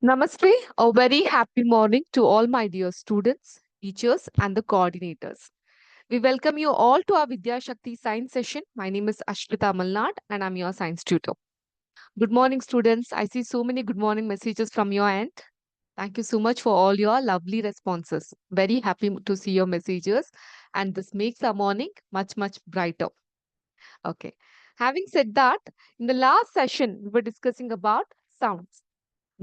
Namaste, a very happy morning to all my dear students, teachers, and the coordinators. We welcome you all to our Vidya Shakti science session. My name is Ashwita Malnad, and I'm your science tutor. Good morning, students. I see so many good morning messages from your end. Thank you so much for all your lovely responses. Very happy to see your messages, and this makes our morning much, much brighter. Okay. Having said that, in the last session, we were discussing about sounds.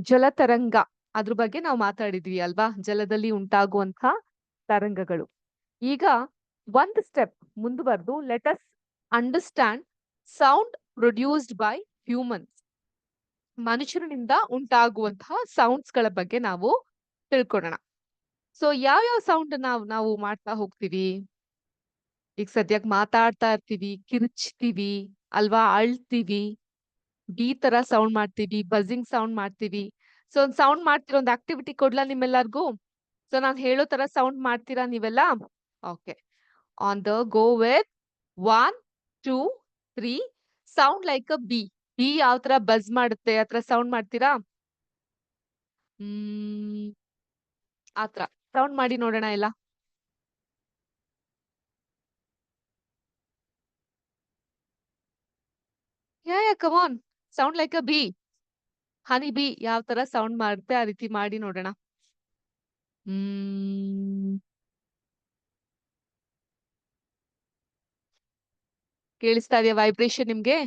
ಜಲತರಂಗ ಅದ್ರ ಬಗ್ಗೆ ನಾವು ಮಾತಾಡಿದ್ವಿ ಅಲ್ವಾ? ಜಲದಲ್ಲಿ ಉಂಟಾಗುವಂತ ತರಂಗಗಳು. ಈಗ ಒಂದು step ಮುಂದುವರೆದು let us understand sound produced by humans. ಮನುಷ್ಯರಿಂದ ಉಂಟಾಗುವಂತಹ ಸೌಂಡ್ಸ್ ಗಳ ಬಗ್ಗೆ ನಾವು ತಿಳ್ಕೊಳ್ಳೋಣ. ಸೊ ಯಾವ್ಯಾವ ಸೌಂಡ್ ನಾವು ಮಾಡ್ತಾ ಹೋಗ್ತೀವಿ? ಈಗ ಸದ್ಯಕ್ಕೆ ಮಾತಾಡ್ತಾ ಇರ್ತೀವಿ, ಕಿರ್ಚ್ತೀವಿ ಅಲ್ವಾ, ಅಳ್ತೀವಿ, ಬಿ ತರ ಸೌಂಡ್ ಮಾಡ್ತೀವಿ, ಬಝಿಂಗ್ ಸೌಂಡ್ ಮಾಡ್ತೀವಿ. ಸೊ ಒಂದ್ ಸೌಂಡ್ ಮಾಡ್ತೀರಾ, ಒಂದು ಆಕ್ಟಿವಿಟಿ ಕೊಡ್ಲಾ ನಿಮ್ಮೆಲ್ಲರಿಗೂ? ಸೊ ನಾನ್ ಹೇಳೋ ತರ ಸೌಂಡ್ ಮಾಡ್ತೀರಾ ನೀವೆಲ್ಲ? Okay, on the go with 1 2 3. Sound like a B. B ಯಾವ ತರ ಬಜ್ ಮಾಡುತ್ತೆ ಆ ತರ ಸೌಂಡ್ ಮಾಡ್ತೀರಾ? ಆತರ ಸೌಂಡ್ ಮಾಡಿ ನೋಡೋಣ ಎಲ್ಲ. ಯಾ come on, sound like a B. Honey bee ಯಾವ ತರ ಸೌಂಡ್ ಮಾಡುತ್ತೆ ಆ ರೀತಿ ಮಾಡಿ ನೋಡೋಣ. ಕೇಳಿಸ್ತಾ ಇದೆಯಾ ವೈಬ್ರೇಷನ್ ನಿಮ್ಗೆ?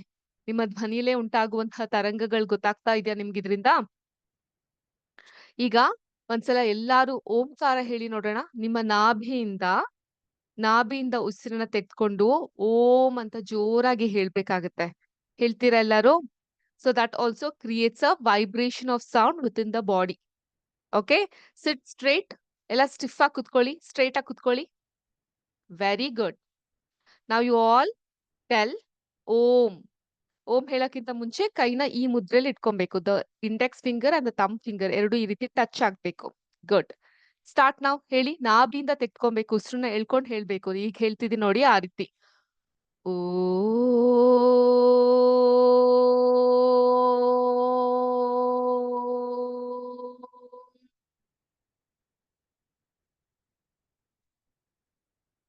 ನಿಮ್ಮ ಧ್ವನಿಲೇ ಉಂಟಾಗುವಂತಹ ತರಂಗಗಳು ಗೊತ್ತಾಗ್ತಾ ಇದೆಯಾ ನಿಮ್ಗೆ ಇದರಿಂದ? ಈಗ ಒಂದ್ಸಲ ಎಲ್ಲಾರು ಓಂಕಾರ ಹೇಳಿ ನೋಡೋಣ. ನಿಮ್ಮ ನಾಭಿಯಿಂದ ಉಸಿರನ್ನ ತೆಗೆದುಕೊಂಡು ಓಂ ಅಂತ ಜೋರಾಗಿ ಹೇಳ್ಬೇಕಾಗತ್ತೆ. ಹೇಳ್ತೀರಾ ಎಲ್ಲಾರು? So that also creates a vibration of sound within the body. Okay, sit straight. ಎಲ್ಲ ಸ್ಟಿಫ್ ಆಗಿ ಕುತ್ಕೊಳ್ಳಿ, ಸ್ಟ್ರೇಟ್ ಆಗಿ ಕುತ್ಕೊಳ್ಳಿ. Very good. Now you all tell Om. Om ಹೇಳಕ್ಕಿಂತ ಮುಂಚೆ ಕೈನ ಈ ಮುದ್ರೆಯಲ್ಲಿ ಇಟ್ಕೊಬೇಕು. The index finger and the thumb finger ಎರಡು ಈ ರೀತಿ ಟಚ್ ಆಗ್ಬೇಕು. ಗುಡ್. ಸ್ಟಾರ್ಟ್ ನಾವು. ಹೇಳಿ. ನಾಭಿಯಿಂದ ತೆಕ್ಕೊಬೇಕು, ಉಸಿರನ್ನ ಎಳ್ಕೊಂಡು ಹೇಳ್ಬೇಕು. ಈಗ ಹೇಳ್ತಿದ್ದೀನಿ ನೋಡಿ ಆ ರೀತಿ. ಓ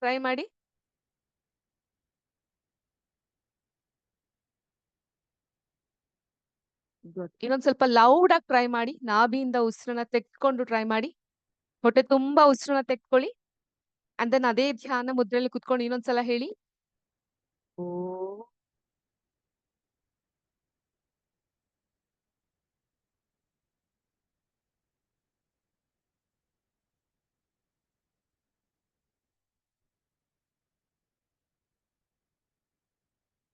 ಟ್ರೈ ಮಾಡಿ. ಗುಡ್. ಇನ್ನೊಂದ್ ಸ್ವಲ್ಪ ಲೌಡ್ ಆಗಿ ಟ್ರೈ ಮಾಡಿ. ನಾಭಿಯಿಂದ ಉಸಿರನ್ನ ತೆಗೆದುಕೊಂಡು ಟ್ರೈ ಮಾಡಿ. ಹೊಟ್ಟೆ ತುಂಬಾ ಉಸಿರನ್ನ ತೆಕ್ಕೊಳ್ಳಿ. ಅಂಡ್ ದೆನ್ ಅದೇ ಧ್ಯಾನ ಮುದ್ರೆಯಲ್ಲಿ ಕುತ್ಕೊಂಡು ಇನ್ನೊಂದ್ಸಲ ಹೇಳಿ. Oh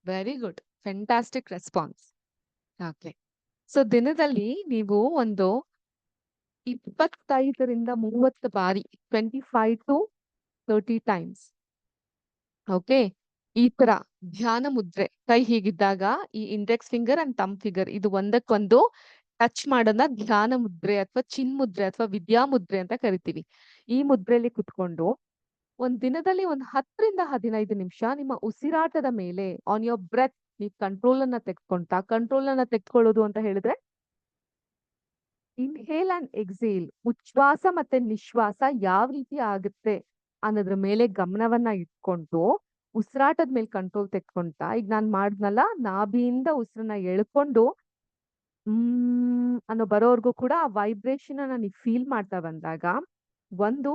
very good. Fantastic response. Okay. So ದಿನದಲ್ಲಿ ನೀವು ಒಂದು 25ರಿಂದ 30 ಬಾರಿ, 25 to 30 ಟೈಮ್ಸ್, ಓಕೆ, ಈ ತರ ಧ್ಯಾನ ಮುದ್ರೆ ಕೈ ಹೀಗಿದ್ದಾಗ ಈ index finger and thumb finger ಇದು ಒಂದಕ್ಕೊಂದು ಟಚ್ ಮಾಡೋದನ್ನ ಧ್ಯಾನ ಮುದ್ರೆ ಅಥವಾ ಚಿನ್ ಮುದ್ರೆ ಅಥವಾ ವಿದ್ಯಾ ಮುದ್ರೆ ಅಂತ ಕರಿತೀವಿ. ಈ ಮುದ್ರೆಯಲ್ಲಿ ಕುತ್ಕೊಂಡು ಒಂದ್ ದಿನದಲ್ಲಿ 10ರಿಂದ 15 ನಿಮಿಷ ನಿಮ್ಮ ಉಸಿರಾಟದ ಮೇಲೆ ಆನ್ ಯೋರ್ ಬ್ರೆತ್ ನೀವು ಕಂಟ್ರೋಲ್ ಅನ್ನ ತೆಗೆದುಕೊಳ್ಳೋದು ಅಂತ ಹೇಳಿದ್ರೆ ಇನ್ಹೇಲ್ ಅಂಡ್ ಎಕ್ಸೇಲ್, ಉಚ್ಛ್ವಾಸ ಮತ್ತೆ ನಿಶ್ವಾಸ ಯಾವ ರೀತಿ ಆಗುತ್ತೆ ಅನ್ನೋದ್ರ ಮೇಲೆ ಗಮನವನ್ನ ಇಟ್ಕೊಂಡು ಉಸಿರಾಟದ ಮೇಲೆ ಕಂಟ್ರೋಲ್ ತೆಕ್ಕೊಂತ ಈಗ ನಾನ್ ಮಾಡಿದ್ನಲ್ಲ, ನಾಭಿಯಿಂದ ಉಸಿರನ್ನ ಎಳ್ಕೊಂಡು ಅನ್ನೋ ಬರೋವರೆಗೂ ಕೂಡ ಆ ವೈಬ್ರೇಷನ್ ಅನ್ನ ನೀವು ಫೀಲ್ ಮಾಡ್ತಾ ಬಂದಾಗ ಒಂದು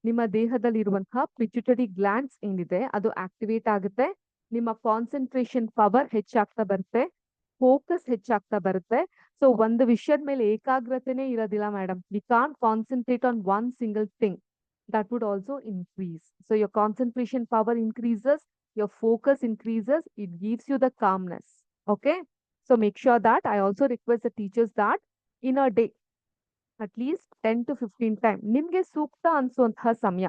ನಿಮ್ಮ ದೇಹದಲ್ಲಿ ಇರುವಂತಹ ಪಿಟ್ಯುಟರಿ ಗ್ಲ್ಯಾಂಡ್ಸ್ ಏನಿದೆ ಅದು ಆಕ್ಟಿವೇಟ್ ಆಗುತ್ತೆ. ನಿಮ್ಮ ಕಾನ್ಸಂಟ್ರೇಷನ್ ಪವರ್ ಹೆಚ್ಚಾಗ್ತಾ ಬರುತ್ತೆ, ಫೋಕಸ್ ಹೆಚ್ಚಾಗ್ತಾ ಬರುತ್ತೆ. ಸೊ ಒಂದು ವಿಷಯದ ಮೇಲೆ ಏಕಾಗ್ರತೆನೇ ಇರೋದಿಲ್ಲ madam. We can't concentrate on one single thing. That would also increase. So your concentration power increases, your focus increases, it gives you the calmness. Okay? So make sure that I also request the teachers that in a day, at least 10 to 15 time, ನಿಮ್ಗೆ ಸೂಕ್ತ ಅನ್ಸುವಂತಹ ಸಮಯ,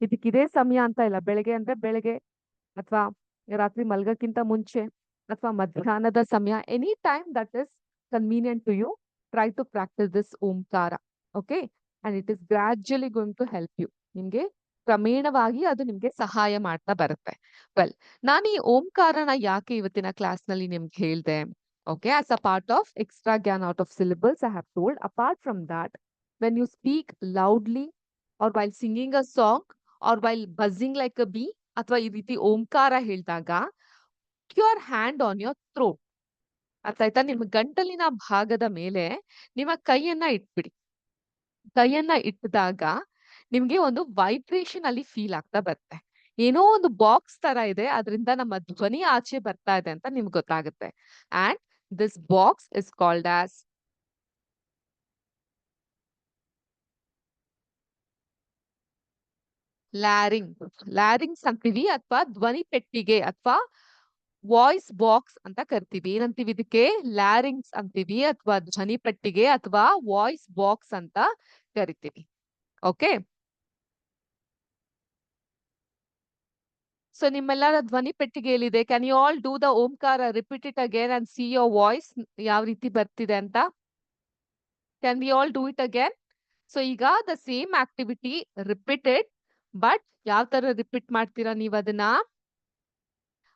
ಇದಕ್ಕಿದೇ ಸಮಯ ಅಂತ ಇಲ್ಲ. ಬೆಳಗ್ಗೆ ಅಂದ್ರೆ ಬೆಳಗ್ಗೆ, ಅಥವಾ ರಾತ್ರಿ ಮಲ್ಗಕ್ಕಿಂತ ಮುಂಚೆ, ಅಥವಾ ಮಧ್ಯಾಹ್ನದ ಸಮಯ, any time that is convenient to you, try to practise this ಓಂಕಾರ. Okay, and it is gradually going to help you. ನಿಮ್ಗೆ ಕ್ರಮೇಣವಾಗಿ ಅದು ನಿಮ್ಗೆ ಸಹಾಯ ಮಾಡ್ತಾ ಬರುತ್ತೆ. ವೆಲ್, ನಾನು ಈ ಓಂಕಾರನ ಯಾಕೆ ಇವತ್ತಿನ ಕ್ಲಾಸ್ ನಲ್ಲಿ ನಿಮ್ಗೆ ಹೇಳ್ದೆ? Okay, as a part of extra GAN out of syllables, I have told. Apart from that, when you speak loudly or while singing a song or while buzzing like a bee ಅಥವಾ ಈ ರೀತಿ ಓಂಕಾರ ಹೇಳಿದಾಗ your hand on your throat. ಅರ್ಥ ಆಯ್ತಾ? ನಿಮ್ಮ ಗಂಟಲಿನ ಭಾಗದ ಮೇಲೆ ನಿಮ್ಮ ಕೈಯನ್ನ ಇಟ್ಬಿಡಿ. ಕೈಯನ್ನ ಇಟ್ಟಿದಾಗ ನಿಮ್ಗೆ ಒಂದು ವೈಬ್ರೇಷನ್ ಅಲ್ಲಿ ಫೀಲ್ ಆಗ್ತಾ ಬರುತ್ತೆ. ಏನೋ ಒಂದು ಬಾಕ್ಸ್ ತರ ಇದೆ, ಅದರಿಂದ ನಮ್ಮ ಧ್ವನಿ ಆಚೆ ಬರ್ತಾ ಇದೆ ಅಂತ ನಿಮ್ಗೆ ಗೊತ್ತಾಗುತ್ತೆ. And this box is called as larynx. Larynx ಅಂತೀವಿ ಅಥವಾ ಧ್ವನಿ ಪೆಟ್ಟಿಗೆ ಅಥವಾ ವಾಯ್ಸ್ ಬಾಕ್ಸ್ ಅಂತ ಕರಿತೀವಿ. ಏನಂತೀವಿ ಇದಕ್ಕೆ? ಲ್ಯಾರಿಂಗ್ಸ್ ಅಂತೀವಿ ಅಥವಾ ಧ್ವನಿ ಪೆಟ್ಟಿಗೆ ಅಥವಾ ವಾಯ್ಸ್ ಬಾಕ್ಸ್ ಅಂತ ಕರಿತೀವಿ. ಓಕೆ, ಸೊ ನಿಮ್ಮೆಲ್ಲರ ಧ್ವನಿ ಪೆಟ್ಟಿಗೆಯಲ್ಲಿದೆ. Can you all do the ಓಂಕಾರ, repeat it again and see your voice ಯಾವ ರೀತಿ ಬರ್ತಿದೆ ಅಂತ. Can we all do it again? So ಈಗ the same activity repeated, but ಯಾವ ತರ ರಿಪೀಟ್ ಮಾಡ್ತೀರಾ ನೀವು ಅದನ್ನ?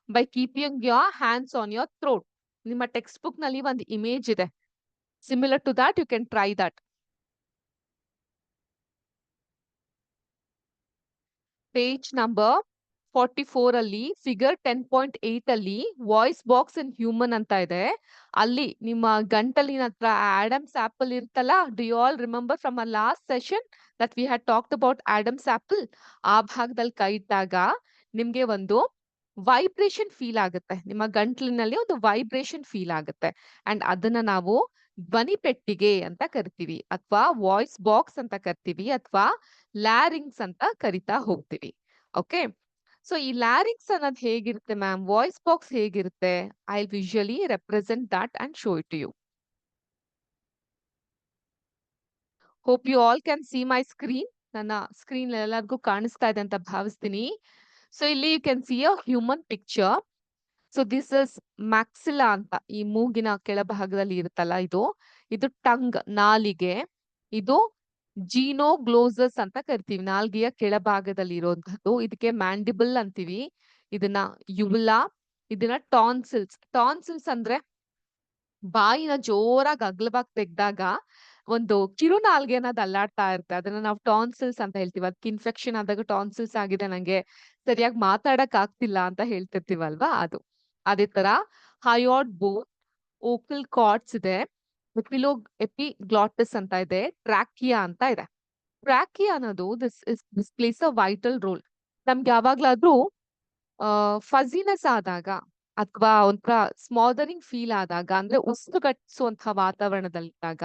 By keeping your hands on your throat. ನಿಮ್ಮ ಟೆಕ್ಸ್ಟ್ ಬುಕ್ ನಲ್ಲಿ ಒಂದು ಇಮೇಜ್ ಇದೆ. Similar to that you can try that. Page number 44 ಅಲ್ಲಿ ಫಿಗರ್ 10.8 ಅಲ್ಲಿ ವಾಯ್ಸ್ ಬಾಕ್ಸ್ ಇನ್ ಹ್ಯೂಮನ್ ಅಂತ ಇದೆ. ಅಲ್ಲಿ ನಿಮ್ಮ ಗಂಟಲಿನ ಹತ್ರ ಆಡಮ್ಸ್ ಆಪಲ್ ಇರುತ್ತಲ್ಲ, do you all remember from a last session that we had talked about Adam's apple? ಆ ಭಾಗದಲ್ಲಿ ಕೈ ಇಟ್ಟಾಗ ನಿಮ್ಗೆ ಒಂದು ವೈಬ್ರೇಷನ್ ಫೀಲ್ ಆಗುತ್ತೆ. ನಿಮ್ಮ ಗಂಟ್ಲಿನಲ್ಲಿ ಒಂದು ವೈಬ್ರೇಷನ್ ಫೀಲ್ ಆಗುತ್ತೆ. ಅಂಡ್ ಅದನ್ನ ನಾವು ಧ್ವನಿ ಪೆಟ್ಟಿಗೆ ಅಂತ ಕರಿತೀವಿ ಅಥವಾ ವಾಯ್ಸ್ ಬಾಕ್ಸ್ ಅಂತ ಕರಿತೀವಿ ಅಥವಾ ಲ್ಯಾರಿಂಗ್ಸ್ ಅಂತ ಕರಿತಾ ಹೋಗ್ತೀವಿ. ಓಕೆ, ಸೊ ಈ ಲ್ಯಾರಿಂಗ್ಸ್ ಅನ್ನೋದು ಹೇಗಿರುತ್ತೆ ಮ್ಯಾಮ್? ವಾಯ್ಸ್ ಬಾಕ್ಸ್ ಹೇಗಿರುತ್ತೆ? I visually represent that and show it to you. Hope you all can see my screen. ನನ್ನ ಸ್ಕ್ರೀನ್ ಎಲ್ಲರಿಗೂ ಕಾಣಿಸ್ತಾ ಇದೆ ಅಂತ ಭಾವಿಸ್ತೀನಿ. ಸೊ ಇಲ್ಲಿ you can see a human picture. So this is maxilla ಅಂತ, ಈ ಮೂಗಿನ ಕೆಳಭಾಗದಲ್ಲಿ ಇರುತ್ತಲ್ಲ ಇದು ಟಂಗ್, ನಾಲಿಗೆ. ಇದು ಜೀನೋಗ್ಲೋಸಸ್ ಅಂತ ಕರಿತೀವಿ, ನಾಲ್ಗೆಯ ಕೆಳಭಾಗದಲ್ಲಿ ಇರುವಂತಹದ್ದು. ಇದಕ್ಕೆ ಮ್ಯಾಂಡಿಬಲ್ ಅಂತೀವಿ. ಇದನ್ನ ಯುವುಲಾ, ಇದನ್ನ ಟಾನ್ಸಿಲ್ಸ್. ಟಾನ್ಸಿಲ್ಸ್ ಅಂದ್ರೆ ಬಾಯಿನ ಜೋರಾಗಿ ಅಗಲವಾಗಿ ತೆಗ್ದಾಗ ಒಂದು ಕಿರುನಾಲ್ಗೆ ಅನ್ನೋದು ಅಲ್ಲಾಡ್ತಾ ಇರುತ್ತೆ. ಅದನ್ನ ನಾವು ಟಾನ್ಸಿಲ್ಸ್ ಅಂತ ಹೇಳ್ತೀವಿ. ಅದಕ್ಕೆ ಇನ್ಫೆಕ್ಷನ್ ಆದಾಗ ಟಾನ್ಸಿಲ್ಸ್ ಆಗಿದೆ, ನಂಗೆ ಸರಿಯಾಗಿ ಮಾತಾಡಕ್ ಆಗ್ತಿಲ್ಲ ಅಂತ ಹೇಳ್ತಿರ್ತೀವಲ್ವಾ, ಅದು. ಅದೇ ತರ ಹಯೋಡ್ ಬೋನ್, ಓಕಲ್ ಕಾರ್ಡ್ಸ್ ಇದೆ, ಎಪಿಗ್ಲಾಟಿಸ್ ಅಂತ ಇದೆ, ಟ್ರಾಕಿಯಾ ಅಂತ ಇದೆ. ಟ್ರಾಕಿಯಾ ಅನ್ನೋದು this place a vital role. ನಮ್ಗೆ ಯಾವಾಗ್ಲಾದ್ರೂ ಫಝಿನೆಸ್ ಆದಾಗ ಅಥವಾ ಒಂಥರ ಸ್ಮಾದರಿಂಗ್ ಫೀಲ್ ಆದಾಗ, ಅಂದ್ರೆ ಉಸಿರುಗಟ್ಟಿಸುವಂತಹ ವಾತಾವರಣದಲ್ಲಿದ್ದಾಗ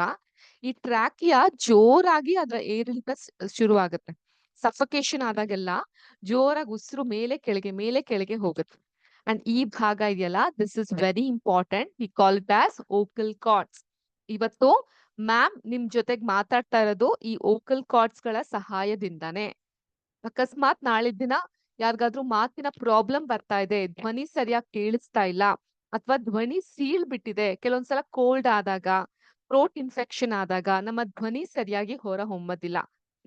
ಈ ಟ್ರಾಕಿಯಾ ಜೋರಾಗಿ ಅದರ ಏರಿಳಿತ ಶುರುವಾಗುತ್ತೆ. ಸಫಕೇಶನ್ ಆದಾಗೆಲ್ಲ ಜೋರಾಗಿ ಉಸಿರು ಮೇಲೆ ಕೆಳಗೆ ಹೋಗುತ್ತೆ. ಅಂಡ್ ಈ ಭಾಗ ಇದೆಯಲ್ಲ, this is very important. We call it as vocal cards. ಇವತ್ತು ಮ್ಯಾಮ್ ನಿಮ್ ಜೊತೆಗೆ ಮಾತಾಡ್ತಾ ಇರೋದು ಈ ಓಕಲ್ ಕಾರ್ಡ್ಸ್ ಗಳ ಸಹಾಯದಿಂದಾನೆ. ಅಕಸ್ಮಾತ್ ನಾಳೆ ದಿನ ಯಾರಿಗಾದ್ರೂ ಮಾತಿನ ಪ್ರಾಬ್ಲಮ್ ಬರ್ತಾ ಇದೆ, ಧ್ವನಿ ಸರಿಯಾಗಿ ಕೇಳಿಸ್ತಾ ಇಲ್ಲ ಅಥವಾ ಧ್ವನಿ ಸೀಳ್ ಬಿಟ್ಟಿದೆ, ಕೆಲವೊಂದ್ಸಲ ಕೋಲ್ಡ್ ಆದಾಗ, ಥ್ರೋಟ್ ಇನ್ಫೆಕ್ಷನ್ ಆದಾಗ ನಮ್ಮ ಧ್ವನಿ ಸರಿಯಾಗಿ ಹೊರ ಹೊಮ್ಮದಿಲ್ಲ,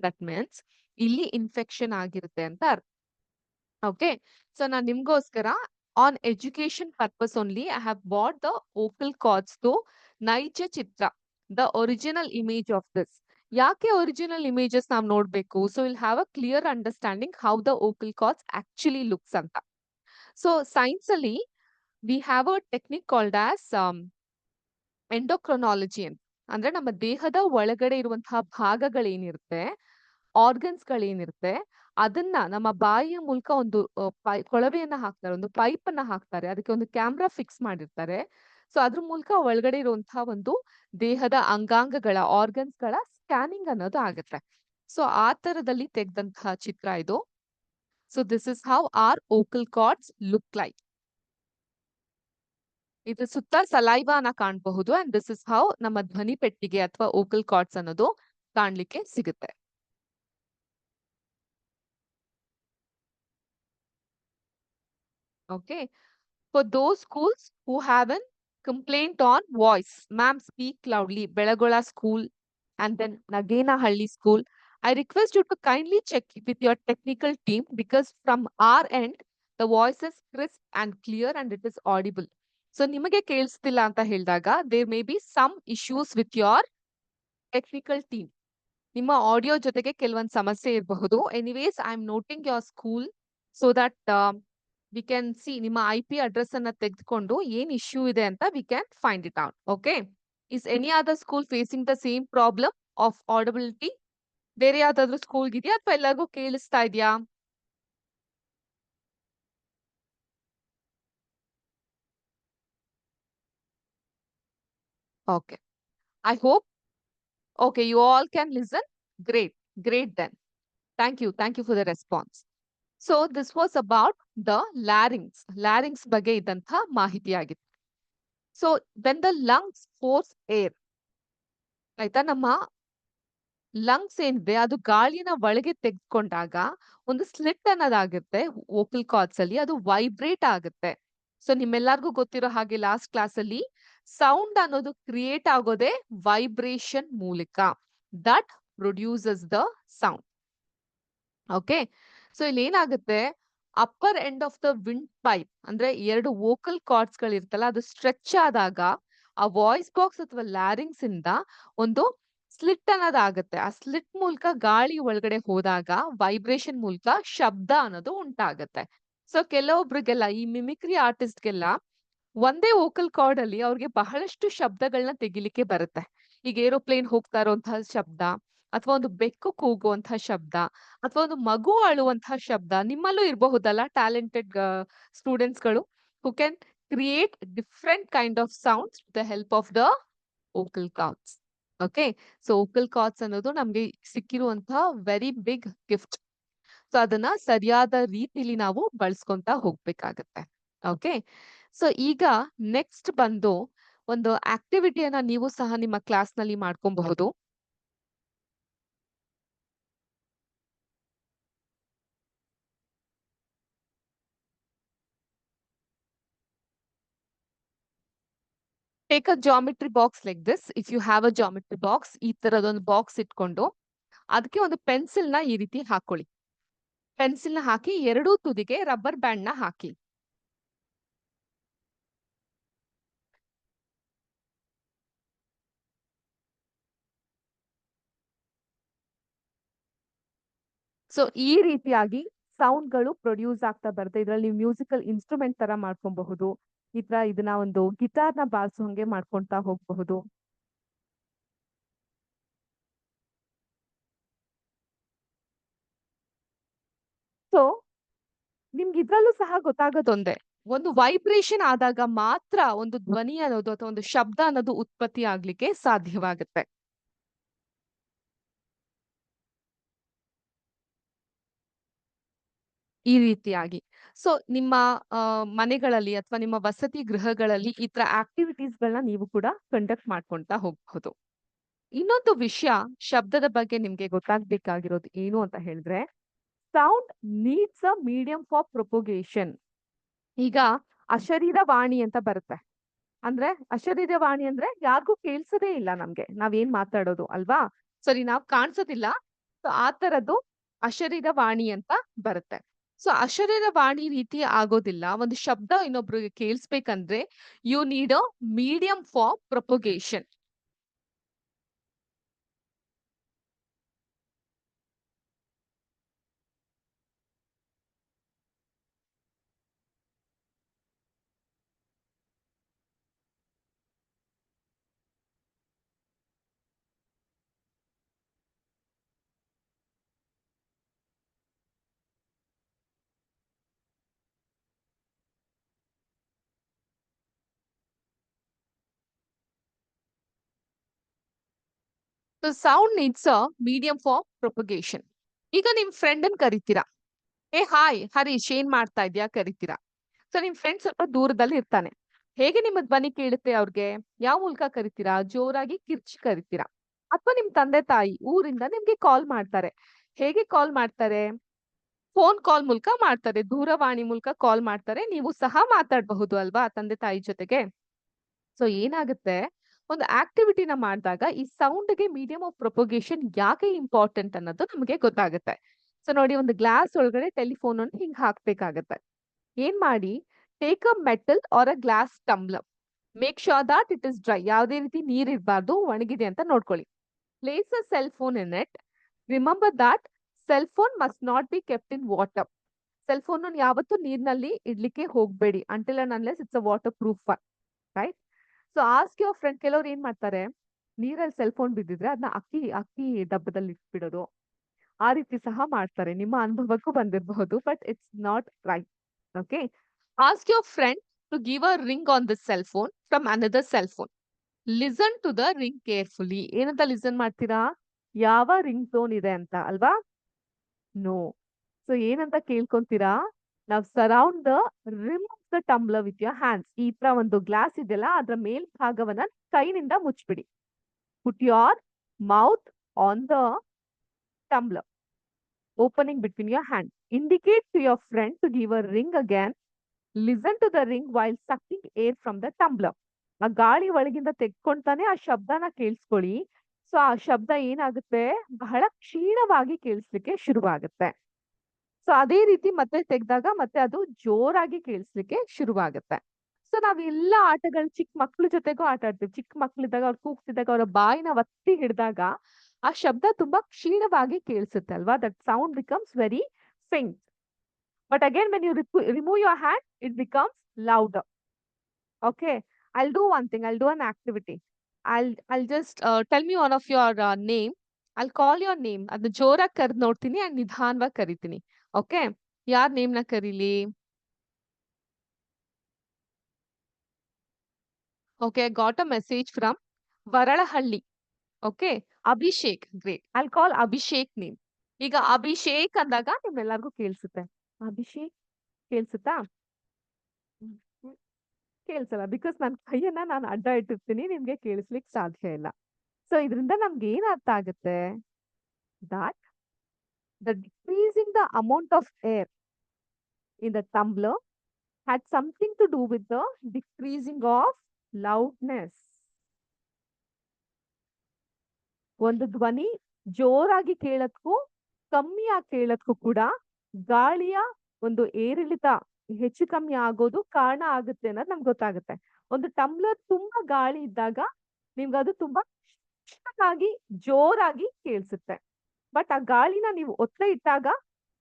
ದಟ್ ಮೀನ್ಸ್ ಇಲ್ಲಿ ಇನ್ಫೆಕ್ಷನ್ ಆಗಿರುತ್ತೆ ಅಂತ ಅರ್ಥ. ಓಕೆ, ಸೊ ನಾನ್ ನಿಮ್ಗೋಸ್ಕರ on education purpose only I have bought the vocal cords to ನೈಜ ಚಿತ್ರ, the original image of this. ಯಾಕೆ ಒರಿಜಿನಲ್ ಇಮೇಜಸ್ ನಾವು ನೋಡ್ಬೇಕು? So will have a clear understanding how the vocal cords actually looks ಅಂತ. So science ಅಲ್ಲಿ we have a technique called as endocrinology ಅಂತ. ಅಂದ್ರೆ ನಮ್ಮ ದೇಹದ ಒಳಗಡೆ ಇರುವಂತಹ ಭಾಗಗಳೇನಿರುತ್ತೆ, ಆರ್ಗನ್ಸ್ ಗಳೇನಿರುತ್ತೆ, ಅದನ್ನ ನಮ್ಮ ಬಾಯಿಯ ಮೂಲಕ ಒಂದು ಕೊಳವೆಯನ್ನ ಹಾಕ್ತಾರೆ, ಒಂದು ಪೈಪ್ ಅನ್ನ ಹಾಕ್ತಾರೆ, ಅದಕ್ಕೆ ಒಂದು ಕ್ಯಾಮ್ರಾ ಫಿಕ್ಸ್ ಮಾಡಿರ್ತಾರೆ. ಸೊ ಅದ್ರ ಮೂಲಕ ಒಳಗಡೆ ಇರುವಂತಹ ಒಂದು ದೇಹದ ಅಂಗಾಂಗಗಳ, ಆರ್ಗನ್ಸ್ ಗಳ ಸ್ಕ್ಯಾನಿಂಗ್ ಅನ್ನೋದು ಆಗುತ್ತೆ. ಸೊ ಆ ತರದಲ್ಲಿ ತೆಗೆದಂತಹ ಚಿತ್ರ ಇದು. So this is how are vocal cards look like. ಇದ್ರ ಸುತ್ತ ಸಲೈವಾನ ಕಾಣಬಹುದು. ಅಂಡ್ ದಿಸ್ ಇಸ್ ಹೌ ನಮ್ಮ ಧ್ವನಿ ಪೆಟ್ಟಿಗೆ ಅಥವಾ ಓಕಲ್ ಕಾರ್ಡ್ಸ್ ಅನ್ನೋದು ಕಾಣ್ಲಿಕ್ಕೆ ಸಿಗುತ್ತೆ. Okay. For those schools who have a complaint on voice, ma'am, speak loudly. Belagola School and then Nagenahalli School. I request you to kindly check with your technical team because from our end, the voice is crisp and clear and it is audible. So ನಿಮಗೆ ಕೇಳಿಸ್ತಿಲ್ಲ ಅಂತ ಹೇಳಿದಾಗ there may be some issues with your technical team. ನಿಮ್ಮ audio ಜೊತೆಗೆ ಕೆಲವೊಂದು ಸಮಸ್ಯೆ ಇರಬಹುದು. Anyways I am noting your school so that we can see ನಿಮ್ಮ IP ಅಡ್ರೆಸ್ ಅನ್ನ ತೆಗೆದುಕೊಂಡು ಏನ್ ಇಶ್ಯೂ ಇದೆ ಅಂತ we can find it out. Okay, is any other school facing the same problem of audibility? ಬೇರೆ ಯಾವ್ದಾದ್ರು ಸ್ಕೂಲ್ ಇದೆಯಾ ಅಥವಾ ಎಲ್ಲರಿಗೂ ಕೇಳಿಸ್ತಾ ಇದೆಯಾ? Okay, I hope okay, you all can listen. Great, great then. Thank you for the response. So this was about the larynx ಬಗ್ಗೆ ಇದ್ದಂಥ ಮಾಹಿತಿ ಆಗಿತ್ತು. So when the lungs force air, ಆಯ್ತಾ, ನಮ್ಮ ಲಂಗ್ಸ್ ಏನಿದೆ ಅದು ಗಾಳಿನ ಒಳಗೆ ತೆಗೆದುಕೊಂಡಾಗ ಒಂದು ಸ್ಲಿಟ್ ಅನ್ನೋದಾಗುತ್ತೆ ವೋಕಲ್ ಕಾರ್ಡ್ಸ್ ಅಲ್ಲಿ, ಅದು ವೈಬ್ರೇಟ್ ಆಗುತ್ತೆ. ಸೊ ನಿಮ್ಮೆಲ್ಲರಿಗೂ ಗೊತ್ತಿರೋ ಹಾಗೆ ಲಾಸ್ಟ್ ಕ್ಲಾಸ್ ಅಲ್ಲಿ ಸೌಂಡ್ ಅನ್ನೋದು ಕ್ರಿಯೇಟ್ ಆಗೋದೇ ವೈಬ್ರೇಷನ್ ಮೂಲಕ. That produces the sound. Okay, so ಇಲ್ಲಿ ಏನಾಗುತ್ತೆ, upper end of the wind pipe ಅಂದ್ರೆ ಎರಡು ವೋಕಲ್ ಕಾರ್ಡ್ಸ್ ಗಳಿರ್ತಲ್ಲ, ಅದು ಸ್ಟ್ರೆಚ್ ಆದಾಗ ಆ ವಾಯ್ಸ್ ಬಾಕ್ಸ್ ಅಥವಾ ಲ್ಯಾರಿಂಗ್ಸ್ ಇಂದ ಒಂದು ಸ್ಲಿಟ್ ಅನ್ನೋದಾಗುತ್ತೆ. ಆ ಸ್ಲಿಟ್ ಮೂಲಕ ಗಾಳಿ ಒಳಗಡೆ ಹೋದಾಗ ವೈಬ್ರೇಷನ್ ಮೂಲಕ ಶಬ್ದ ಅನ್ನೋದು ಉಂಟಾಗುತ್ತೆ. ಸೊ ಕೆಲವೊಬ್ರಿಗೆಲ್ಲ, ಈ ಮಿಮಿಕ್ರಿ ಆರ್ಟಿಸ್ಟ್ಗೆಲ್ಲ ಒಂದೇ ವೋಕಲ್ ಕಾರ್ಡ್ ಅಲ್ಲಿ ಅವ್ರಿಗೆ ಬಹಳಷ್ಟು ಶಬ್ದಗಳನ್ನ ತೆಗಿಲಿಕ್ಕೆ ಬರುತ್ತೆ. ಈಗ ಏರೋಪ್ಲೇನ್ ಹೋಗ್ತಾ ಇರುವಂತಹ ಶಬ್ದ, ಅಥವಾ ಒಂದು ಬೆಕ್ಕು ಕೂಗುವಂತಹ ಶಬ್ದ, ಅಥವಾ ಒಂದು ಮಗು ಅಳುವಂತಹ ಶಬ್ದ. ನಿಮ್ಮಲ್ಲೂ ಇರಬಹುದಲ್ಲ ಟ್ಯಾಲೆಂಟೆಡ್ ಸ್ಟೂಡೆಂಟ್ಸ್ ಗಳು who can create different kind of sounds with the help of the vocal cards. Okay, so vocal cards ಅನ್ನೋದು ನಮ್ಗೆ ಸಿಕ್ಕಿರುವಂತಹ ವೆರಿ ಬಿಗ್ ಗಿಫ್ಟ್. ಸೊ ಅದನ್ನ ಸರಿಯಾದ ರೀತಿಲಿ ನಾವು ಬಳಸ್ಕೊಂತ ಹೋಗ್ಬೇಕಾಗತ್ತೆ. ಓಕೆ, ಸೊ ಈಗ ನೆಕ್ಸ್ಟ್ ಬಂದು ಒಂದು ಆಕ್ಟಿವಿಟಿಯನ್ನ ನೀವು ಸಹ ನಿಮ್ಮ ಕ್ಲಾಸ್ ನಲ್ಲಿ ಮಾಡ್ಕೊಬಹುದು. Take a geometry box like this. If you have a geometry box, ಈ ತರದೊಂದು ಬಾಕ್ಸ್ ಇಟ್ಕೊಂಡು ಅದಕ್ಕೆ ಒಂದು ಪೆನ್ಸಿಲ್ ನ ಈ ರೀತಿ ಹಾಕೊಳ್ಳಿ. ಪೆನ್ಸಿಲ್ ನ ಹಾಕಿ ಎರಡೂ ತುದಿಗೆ ರಬ್ಬರ್ ಬ್ಯಾಂಡ್ ನ ಹಾಕಿ. ಸೊ ಈ ರೀತಿಯಾಗಿ ಸೌಂಡ್ ಗಳು ಪ್ರೊಡ್ಯೂಸ್ ಆಗ್ತಾ ಬರುತ್ತೆ. ಇದ್ರಲ್ಲಿ ನೀವು ಮ್ಯೂಸಿಕಲ್ ಇನ್ಸ್ಟ್ರೂಮೆಂಟ್ ತರ ಮಾಡ್ಕೊಬಹುದು. ಈ ತರ ಇದನ್ನ ಒಂದು ಗಿಟಾರ್ ನ ಬಾರಿಸೋಂಗೆ ಮಾಡ್ಕೊಂತಾ ಹೋಗಬಹುದು. ಸೊ ನಿಮ್ಗೆ ಇದ್ರಲ್ಲೂ ಸಹ ಗೊತ್ತಾಗೋದೊಂದೇ, ಒಂದು ವೈಬ್ರೇಷನ್ ಆದಾಗ ಮಾತ್ರ ಒಂದು ಧ್ವನಿ ಅನ್ನೋದು ಅಥವಾ ಒಂದು ಶಬ್ದ ಅನ್ನೋದು ಉತ್ಪತ್ತಿ ಆಗ್ಲಿಕ್ಕೆ ಸಾಧ್ಯವಾಗುತ್ತೆ. ಈ ರೀತಿಯಾಗಿ. ಸೊ ನಿಮ್ಮ ಮನೆಗಳಲ್ಲಿ ಅಥವಾ ನಿಮ್ಮ ವಸತಿ ಗೃಹಗಳಲ್ಲಿ ಈ ತರ ಆಕ್ಟಿವಿಟೀಸ್ ಗಳನ್ನ ನೀವು ಕೂಡ ಕಂಡಕ್ಟ್ ಮಾಡ್ಕೊಂತಾ ಹೋಗ್ಬಹುದು. ಇನ್ನೊಂದು ವಿಷಯ ಶಬ್ದದ ಬಗ್ಗೆ ನಿಮ್ಗೆ ಗೊತ್ತಾಗ್ಬೇಕಾಗಿರೋದು ಏನು ಅಂತ ಹೇಳಿದ್ರೆ, sound needs a medium for propagation. ಈಗ ಅಶರೀರವಾಣಿ ಅಂತ ಬರುತ್ತೆ. ಅಂದ್ರೆ ಅಶರೀರವಾಣಿ ಅಂದ್ರೆ ಯಾರಿಗೂ ಕೇಳ್ಸೋದೇ ಇಲ್ಲ ನಮ್ಗೆ ನಾವೇನ್ ಮಾತಾಡೋದು, ಅಲ್ವಾ? ಸರಿ, ನಾವ್ ಕಾಣಿಸೋದಿಲ್ಲ. ಸೊ ಆ ತರದ್ದು ಅಶರೀರವಾಣಿ ಅಂತ ಬರುತ್ತೆ. ಸೊ ಅಶರೀರವಾಣಿ ರೀತಿ ಆಗೋದಿಲ್ಲ. ಒಂದು ಶಬ್ದ ಇನ್ನೊಬ್ರಿಗೆ ಕೇಳಿಸ್ಬೇಕಂದ್ರೆ you need a medium for propagation. So sound needs a medium for propagation. ಈಗ ನಿಮ್ ಫ್ರೆಂಡ್ ಅನ್ ಕರಿತೀರಾ, ಏ ಹಾಯ್ ಹರೀಶ್ ಏನ್ ಮಾಡ್ತಾ ಇದ್ಯಾ ಕರಿತೀರಾ. ಸೊ ನಿಮ್ ಫ್ರೆಂಡ್ ಸ್ವಲ್ಪ ದೂರದಲ್ಲಿ ಇರ್ತಾನೆ. ಹೇಗೆ ನಿಮ್ಮ ಧ್ವನಿ ಕೇಳುತ್ತೆ ಅವ್ರಿಗೆ? ಯಾವ ಮೂಲಕ ಕರಿತೀರಾ? ಜೋರಾಗಿ ಕಿರ್ಚಿ ಕರಿತೀರಾ. ಅಥವಾ ನಿಮ್ ತಂದೆ ತಾಯಿ ಊರಿಂದ ನಿಮ್ಗೆ ಕಾಲ್ ಮಾಡ್ತಾರೆ. ಹೇಗೆ ಕಾಲ್ ಮಾಡ್ತಾರೆ? ಫೋನ್ ಕಾಲ್ ಮೂಲಕ ಮಾಡ್ತಾರೆ, ದೂರವಾಣಿ ಮೂಲಕ ಕಾಲ್ ಮಾಡ್ತಾರೆ. ನೀವು ಸಹ ಮಾತಾಡಬಹುದು ಅಲ್ವಾ ತಂದೆ ತಾಯಿ ಜೊತೆಗೆ. ಸೊ ಏನಾಗುತ್ತೆ, ಒಂದು ಆಕ್ಟಿವಿಟಿನ ಮಾಡಿದಾಗ ಈ ಸೌಂಡ್ಗೆ ಮೀಡಿಯಂ ಆಫ್ ಪ್ರೊಪೊಗೇಶನ್ ಯಾಕೆ ಇಂಪಾರ್ಟೆಂಟ್ ಅನ್ನೋದು ನಮಗೆ ಗೊತ್ತಾಗುತ್ತೆ. ಸೊ ನೋಡಿ, ಒಂದು ಗ್ಲಾಸ್ ಒಳಗಡೆ ಟೆಲಿಫೋನ್ ಅನ್ನು ಹಿಂಗ್ ಹಾಕ್ಬೇಕಾಗತ್ತೆ. ಏನ್ ಮಾಡಿ, take a metal or a glass tumbler. Make sure that it is dry. ಯಾವುದೇ ರೀತಿ ನೀರ್ ಇರಬಾರ್ದು, ಒಣಗಿದೆ ಅಂತ ನೋಡ್ಕೊಳ್ಳಿ. Place a cell phone in it. Remember that cell phone must not be kept in water. Cell phone ಯಾವತ್ತೂ ನೀರಿನಲ್ಲಿ ಇಡ್ಲಿಕ್ಕೆ ಹೋಗ್ಬೇಡಿ until and unless it's a waterproof one, right? So ask your friend. ಕೆಲವ್ರು ಏನ್ ಮಾಡ್ತಾರೆ, ನೀರಲ್ಲಿ cell phone ಬಿದ್ದಿದ್ರೆ ಅದನ್ನ ಅಕ್ಕಿ ಅಕ್ಕಿ ಡಬ್ಬದಲ್ಲಿ ಇಟ್ಬಿಡೋದು, ಆ ರೀತಿ ಸಹ ಮಾಡ್ತಾರೆ. ನಿಮ್ಮ ಅನುಭವಕ್ಕೂ ಬಂದಿರಬಹುದು, but it's not right. Okay, ask your friend to give a ring on this cell phone from another cell phone. Listen to the ring carefully. ಏನಂತ ಲಿಸನ್ ಮಾಡ್ತೀರಾ? ಯಾವ ರಿಂಗ್ ಟೋನ್ ಇದೆ ಅಂತ ಅಲ್ವಾ? ನೋ. ಸೊ ಏನಂತ ಕೇಳ್ಕೊಂತೀರಾ? ನಾವು surround the rim of the tumbler with your hands. ಈ ತರ ಒಂದು ಗ್ಲಾಸ್ ಇದೆಯಲ್ಲ, ಅದ್ರ ಮೇಲ್ಭಾಗವನ್ನ ಕೈನಿಂದ ಮುಚ್ಚಿಬಿಡಿ. Put your mouth on the tumbler, opening between your hands. Indicate to your friend to give a ring again. Listen to the ring while sucking air from the tumbler. ಆ ಗಾಳಿ ಒಳಗಿಂದ ತೆಗ್ಕೊಂತಾನೆ ಆ ಶಬ್ದನ ಕೇಳಿಸ್ಕೊಳ್ಳಿ. ಸೊ ಆ ಶಬ್ದ ಏನಾಗುತ್ತೆ, ಬಹಳ ಕ್ಷೀಣವಾಗಿ ಕೇಳಿಸ್ಲಿಕ್ಕೆ ಶುರುವಾಗುತ್ತೆ. ಸೊ ಅದೇ ರೀತಿ ಮತ್ತೆ ತೆಗ್ದಾಗ ಮತ್ತೆ ಅದು ಜೋರಾಗಿ ಕೇಳಿಸ್ಲಿಕ್ಕೆ ಶುರುವಾಗುತ್ತೆ. ಸೊ ನಾವೆಲ್ಲ ಆಟಗಳು ಚಿಕ್ಕ ಮಕ್ಳ ಜೊತೆಗೂ ಆಟ ಆಡ್ತೀವಿ. ಚಿಕ್ಕ ಮಕ್ಳಿದ್ದಾಗ ಅವ್ರು ಕೂಗ್ತಿದ್ದಾಗ ಅವರ ಬಾಯಿನ ಒತ್ತಿ ಹಿಡಿದಾಗ ಆ ಶಬ್ದ ತುಂಬಾ ಕ್ಷೀಣವಾಗಿ ಕೇಳಿಸುತ್ತೆ ಅಲ್ವಾ? That sound becomes very faint. But again, when you remove your hand, it becomes louder. Okay, I'll do one thing. I'll do an activity. I'll just tell me one of your name. I'll call your name. ಅದನ್ನ ಜೋರಾಗಿ ಕರೆದು ನೋಡ್ತೀನಿ and ನಿಧಾನವಾಗಿ ಕರಿತೀನಿ. Okay, ಯಾರ್ name ನ ಕರೀಲಿ? Okay, I got a message from Varalahalli. Okay, Abhishek. Great. I'll call Abhishek name. ಈಗ ಅಭಿಷೇಕ್ ಅಂದಾಗ ನಿಮ್ಮೆಲ್ಲರಿಗೂ ಕೇಳಿಸುತ್ತೆ. ಅಭಿಷೇಕ್ ಕೇಳಿಸುತ್ತಾ? ಕೇಳಿಸಲ್ಲ, ಬಿಕಾಸ್ ನನ್ನ ಕೈಯನ್ನ ನಾನು ಅಡ್ಡ ಇಟ್ಟಿರ್ತೀನಿ, ನಿಮ್ಗೆ ಕೇಳಿಸ್ಲಿಕ್ಕೆ ಸಾಧ್ಯ ಇಲ್ಲ. ಸೊ ಇದರಿಂದ ನಮ್ಗೆ ಏನ್ ಅರ್ಥ ಆಗುತ್ತೆ? That the decreasing the amount of air in the tumbler had something to do with the decreasing of loudness. ಒಂದು ಧ್ವನಿ ಜೋರಾಗಿ ಕೇಳೋದಕ್ಕೂ ಕಮ್ಮಿಯಾಗಿ ಕೇಳೋದಕ್ಕೂ ಕೂಡ ಗಾಳಿಯ ಒಂದು ಏರಿಳಿತ ಹೆಚ್ಚು ಕಮ್ಮಿ ಆಗೋದು ಕಾರಣ ಆಗುತ್ತೆ ಅನ್ನೋದು ನಮ್ಗೆ ಗೊತ್ತಾಗುತ್ತೆ. ಒಂದು ಟಂಬ್ಲರ್ ತುಂಬಾ ಗಾಳಿ ಇದ್ದಾಗ ನಿಮ್ಗೆ ಅದು ತುಂಬಾ ಚಿಕ್ಕದಾಗಿ ಜೋರಾಗಿ ಕೇಳಿಸುತ್ತೆ. ಬಟ್ ಆ ಗಾಳಿನ ನೀವು ಒತ್ತೆ ಇಟ್ಟಾಗ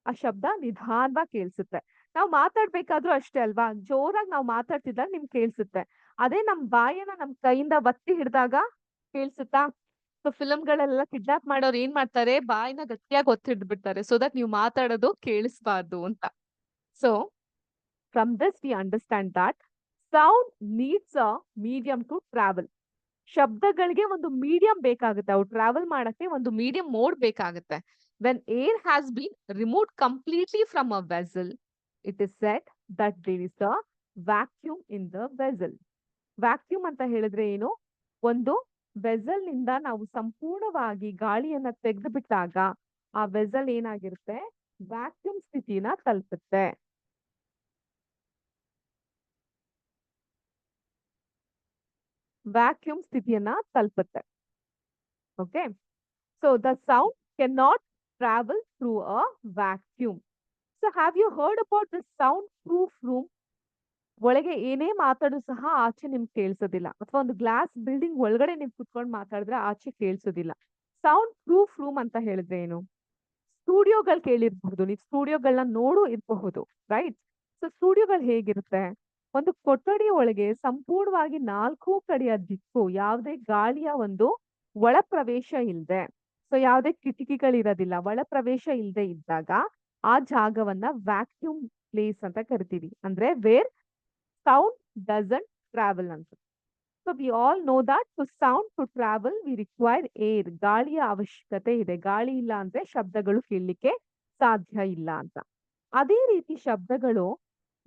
ಆ ಶಬ್ದ ನಿಧಾನವಾಗಿ ಕೇಳಿಸುತ್ತೆ. ನಾವು ಮಾತಾಡ್ಬೇಕಾದ್ರೂ ಅಷ್ಟೇ ಅಲ್ವಾ? ಜೋರಾಗಿ ನಾವು ಮಾತಾಡ್ತಿದ್ದಾಗ ನಿಮ್ಗೆ ಕೇಳಿಸುತ್ತೆ. ಅದೇ ನಮ್ ಬಾಯನ್ನ ನಮ್ ಕೈಯಿಂದ ಒತ್ತಿ ಹಿಡಿದಾಗ ಕೇಳಿಸುತ್ತಾ? ಸೊ ಫಿಲಮ್ಗಳೆಲ್ಲ ಕಿಡ್ನಾಪ್ ಮಾಡೋರು ಏನ್ ಮಾಡ್ತಾರೆ, ಬಾಯಿನ ಗಟ್ಟಿಯಾಗಿ ಒತ್ತಿಡ್ಬಿಡ್ತಾರೆ, ಸೊ ದಟ್ ನೀವು ಮಾತಾಡೋದು ಕೇಳಿಸ್ಬಾರ್ದು ಅಂತ. So from this we understand that sound needs a medium to travel. ಶಬ್ದಗಳಿಗೆ ಒಂದು ಮೀಡಿಯಂ ಬೇಕಾಗುತ್ತೆ, ಅವು ಟ್ರಾವೆಲ್ ಮಾಡಕ್ಕೆ ಒಂದು ಮೀಡಿಯಂ ಮೋಡ್ ಬೇಕಾಗುತ್ತೆ. When air has been removed completely from a vessel, it is said that there is a vacuum in the vessel. Vacuum ಅಂತ ಹೇಳಿದ್ರೆ ಏನು? ಒಂದು ವೆಸಲ್ ನಿಂದ ನಾವು ಸಂಪೂರ್ಣವಾಗಿ ಗಾಳಿಯನ್ನ ತೆಗೆದು ಬಿಟ್ಟಾಗ ಆ ವೆಸಲ್ ಏನಾಗಿರುತ್ತೆ, ವ್ಯಾಕ್ಯೂಮ್ ಸ್ಥಿತಿನ ತಲುಪುತ್ತೆ. ವ್ಯಾಕ್ಯೂಮ್ ಸ್ಥಿತಿಯನ್ನ ತಲುಪುತ್ತೆ. Okay, so the sound cannot travel through a vacuum. So have you heard about the soundproof room? ಒಳಗೆ ಏನೇ ಮಾತಾಡೂ ಸಹ ಆಚೆ ನಿಮ್ಗೆ ಕೇಳಿಸೋದಿಲ್ಲ, ಅಥವಾ ಒಂದು ಗ್ಲಾಸ್ ಬಿಲ್ಡಿಂಗ್ ಒಳಗಡೆ ನೀವು ಕುತ್ಕೊಂಡು ಮಾತಾಡಿದ್ರೆ ಆಚೆ ಕೇಳಿಸೋದಿಲ್ಲ. ಸೌಂಡ್ ಪ್ರೂಫ್ ರೂಮ್ ಅಂತ ಹೇಳಿದ್ರೆ ಏನು? ಸ್ಟುಡಿಯೋಗಳು ಕೇಳಿರ್ಬಹುದು, ನೀವು ಸ್ಟುಡಿಯೋಗಳನ್ನ ನೋಡು ಇರಬಹುದು, ರೈಟ್? ಸೊ ಸ್ಟುಡಿಯೋಗಳು ಹೇಗಿರುತ್ತೆ? ಒಂದು ಕೊಠಡಿ ಒಳಗೆ ಸಂಪೂರ್ಣವಾಗಿ 4 ಕಡೆಯ ದಿಕ್ಕು, ಯಾವುದೇ ಗಾಳಿಯ ಒಂದು ಒಳ ಪ್ರವೇಶ ಇಲ್ಲದೆ, ಸೊ ಯಾವುದೇ ಕಿಟಕಿಗಳಿರೋದಿಲ್ಲ, ಒಳ ಪ್ರವೇಶ ಇಲ್ಲದೆ ಇದ್ದಾಗ ಆ ಜಾಗವನ್ನ ವ್ಯಾಕ್ಯೂಮ್ ಪ್ಲೇಸ್ ಅಂತ ಕರಿತೀವಿ. ಅಂದ್ರೆ ವೇರ್ sound doesn't travel ಅಂತ. So we all know that to sound to travel we require air. ಗಾಳಿಯ ಅವಶ್ಯಕತೆ ಇದೆ. ಗಾಳಿ ಇಲ್ಲ ಅಂದ್ರೆ ಶಬ್ದಗಳು ಕೇಳಲಿಕ್ಕೆ ಸಾಧ್ಯ ಇಲ್ಲ ಅಂತ. ಅದೇ ರೀತಿ ಶಬ್ದಗಳು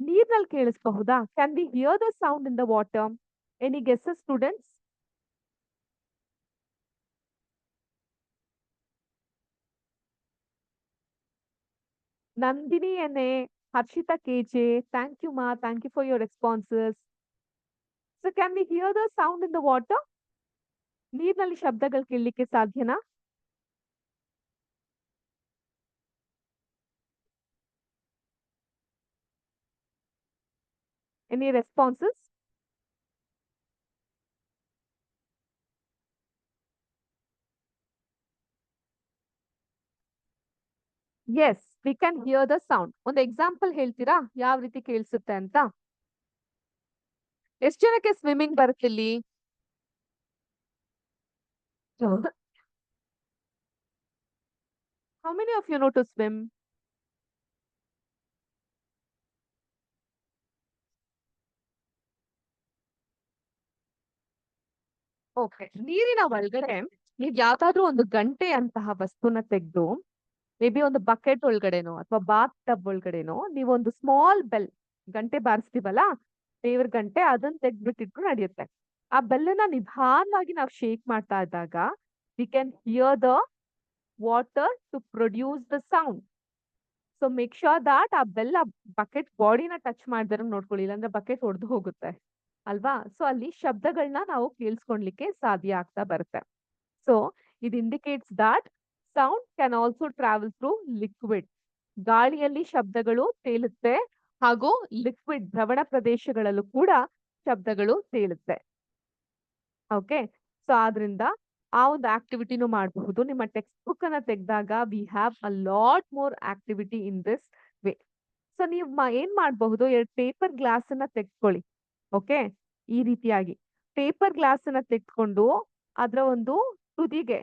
ನೀರ್ನಲ್ಲಿ ಕೇಳಿಸಬಹುದಾ? Can we hear the sound in the water? Any guesses students? Nandini N, Harshita KJ, thank you ಮಾ, thank you for your responses. So can we hear the sound in the water? ನೀರಿನಲ್ಲಿ ಶಬ್ದಗಳು ಕೇಳಲಿಕ್ಕೆ ಸಾಧ್ಯನಾ? Any responses? Yes, we can hear the sound. ಒಂದು example ಹೇಳ್ತೀರಾ ಯಾವ ರೀತಿ ಕೇಳಿಸುತ್ತೆ ಅಂತ? ಎಷ್ಟು ಜನಕ್ಕೆ ಸ್ವಿಮ್ಮಿಂಗ್ ಬರುತ್ತಿಲ್ಲಿ? How many of you know to swim? Okay. ನೀರಿನ ಒಳಗಡೆ ನೀವ್ ಯಾವ್ದಾದ್ರು ಒಂದು ಗಂಟೆ ಅಂತಹ ವಸ್ತುನ ತೆಗೆದು ಮೇ ಬಿ ಒಂದು ಬಕೆಟ್ ಒಳಗಡೆನೋ ಅಥವಾ ಬಾತ್ ಟಬ್ ಒಳಗಡೆನೋ ನೀವೊಂದು ಸ್ಮಾಲ್ ಬೆಲ್ ಗಂಟೆ ಬಾರಿಸ್ತೀವಲ್ಲ ದೇವ್ರ ಗಂಟೆ ಅದನ್ನ ತೆಗ್ದ್ಬಿಟ್ಟಿದ್ರು ನಡೆಯುತ್ತೆ. ಆ ಬೆಲ್ಲನ್ನ ನಿಧಾನವಾಗಿ ನಾವು ಶೇಕ್ ಮಾಡ್ತಾ ಇದ್ದಾಗ we can hear the water to produce the sound. So make sure that ಆ ಬೆಲ್ಲ ಬಕೆಟ್ ಬಾಡಿನ ಟಚ್ ಮಾಡಿದ್ರೆ ನೋಡ್ಕೊಳ್ಳಿ, ಇಲ್ಲಾಂದ್ರೆ ಬಕೆಟ್ ಒಡೆದು ಹೋಗುತ್ತೆ ಅಲ್ವಾ? ಸೊ ಅಲ್ಲಿ ಶಬ್ದಗಳನ್ನ ನಾವು ಕೇಳಿಸ್ಕೊಳ್ಲಿಕ್ಕೆ ಸಾಧ್ಯ ಆಗ್ತಾ ಬರುತ್ತೆ. So it indicates that sound can also travel through liquid. ಗಾಳಿಯಲ್ಲಿ ಶಬ್ದಗಳು ತೇಲುತ್ತೆ ಹಾಗೂ ಲಿಕ್ವಿಡ್ ದ್ರವಣ ಪ್ರದೇಶಗಳಲ್ಲೂ ಕೂಡ ಶಬ್ದಗಳು ತೇಲುತ್ತೆ. ಓಕೆ, ಸೊ ಆದ್ರಿಂದ ಆ ಒಂದು ಆಕ್ಟಿವಿಟಿನೂ ಮಾಡಬಹುದು. ನಿಮ್ಮ ಟೆಕ್ಸ್ಟ್ ಬುಕ್ ಅನ್ನ ತೆಗೆದಾಗ V have a lot more activity in this way. So ನೀವು ಏನ್ ಮಾಡಬಹುದು, 2 ಪೇಪರ್ ಗ್ಲಾಸ್ ಅನ್ನ ತೆಗೆದುಕೊಳ್ಳಿ. ಓಕೆ, ಈ ರೀತಿಯಾಗಿ ಪೇಪರ್ ಗ್ಲಾಸ್ ಅನ್ನ ತೆಗೆದುಕೊಂಡು ಅದರ ಒಂದು ತುದಿಗೆ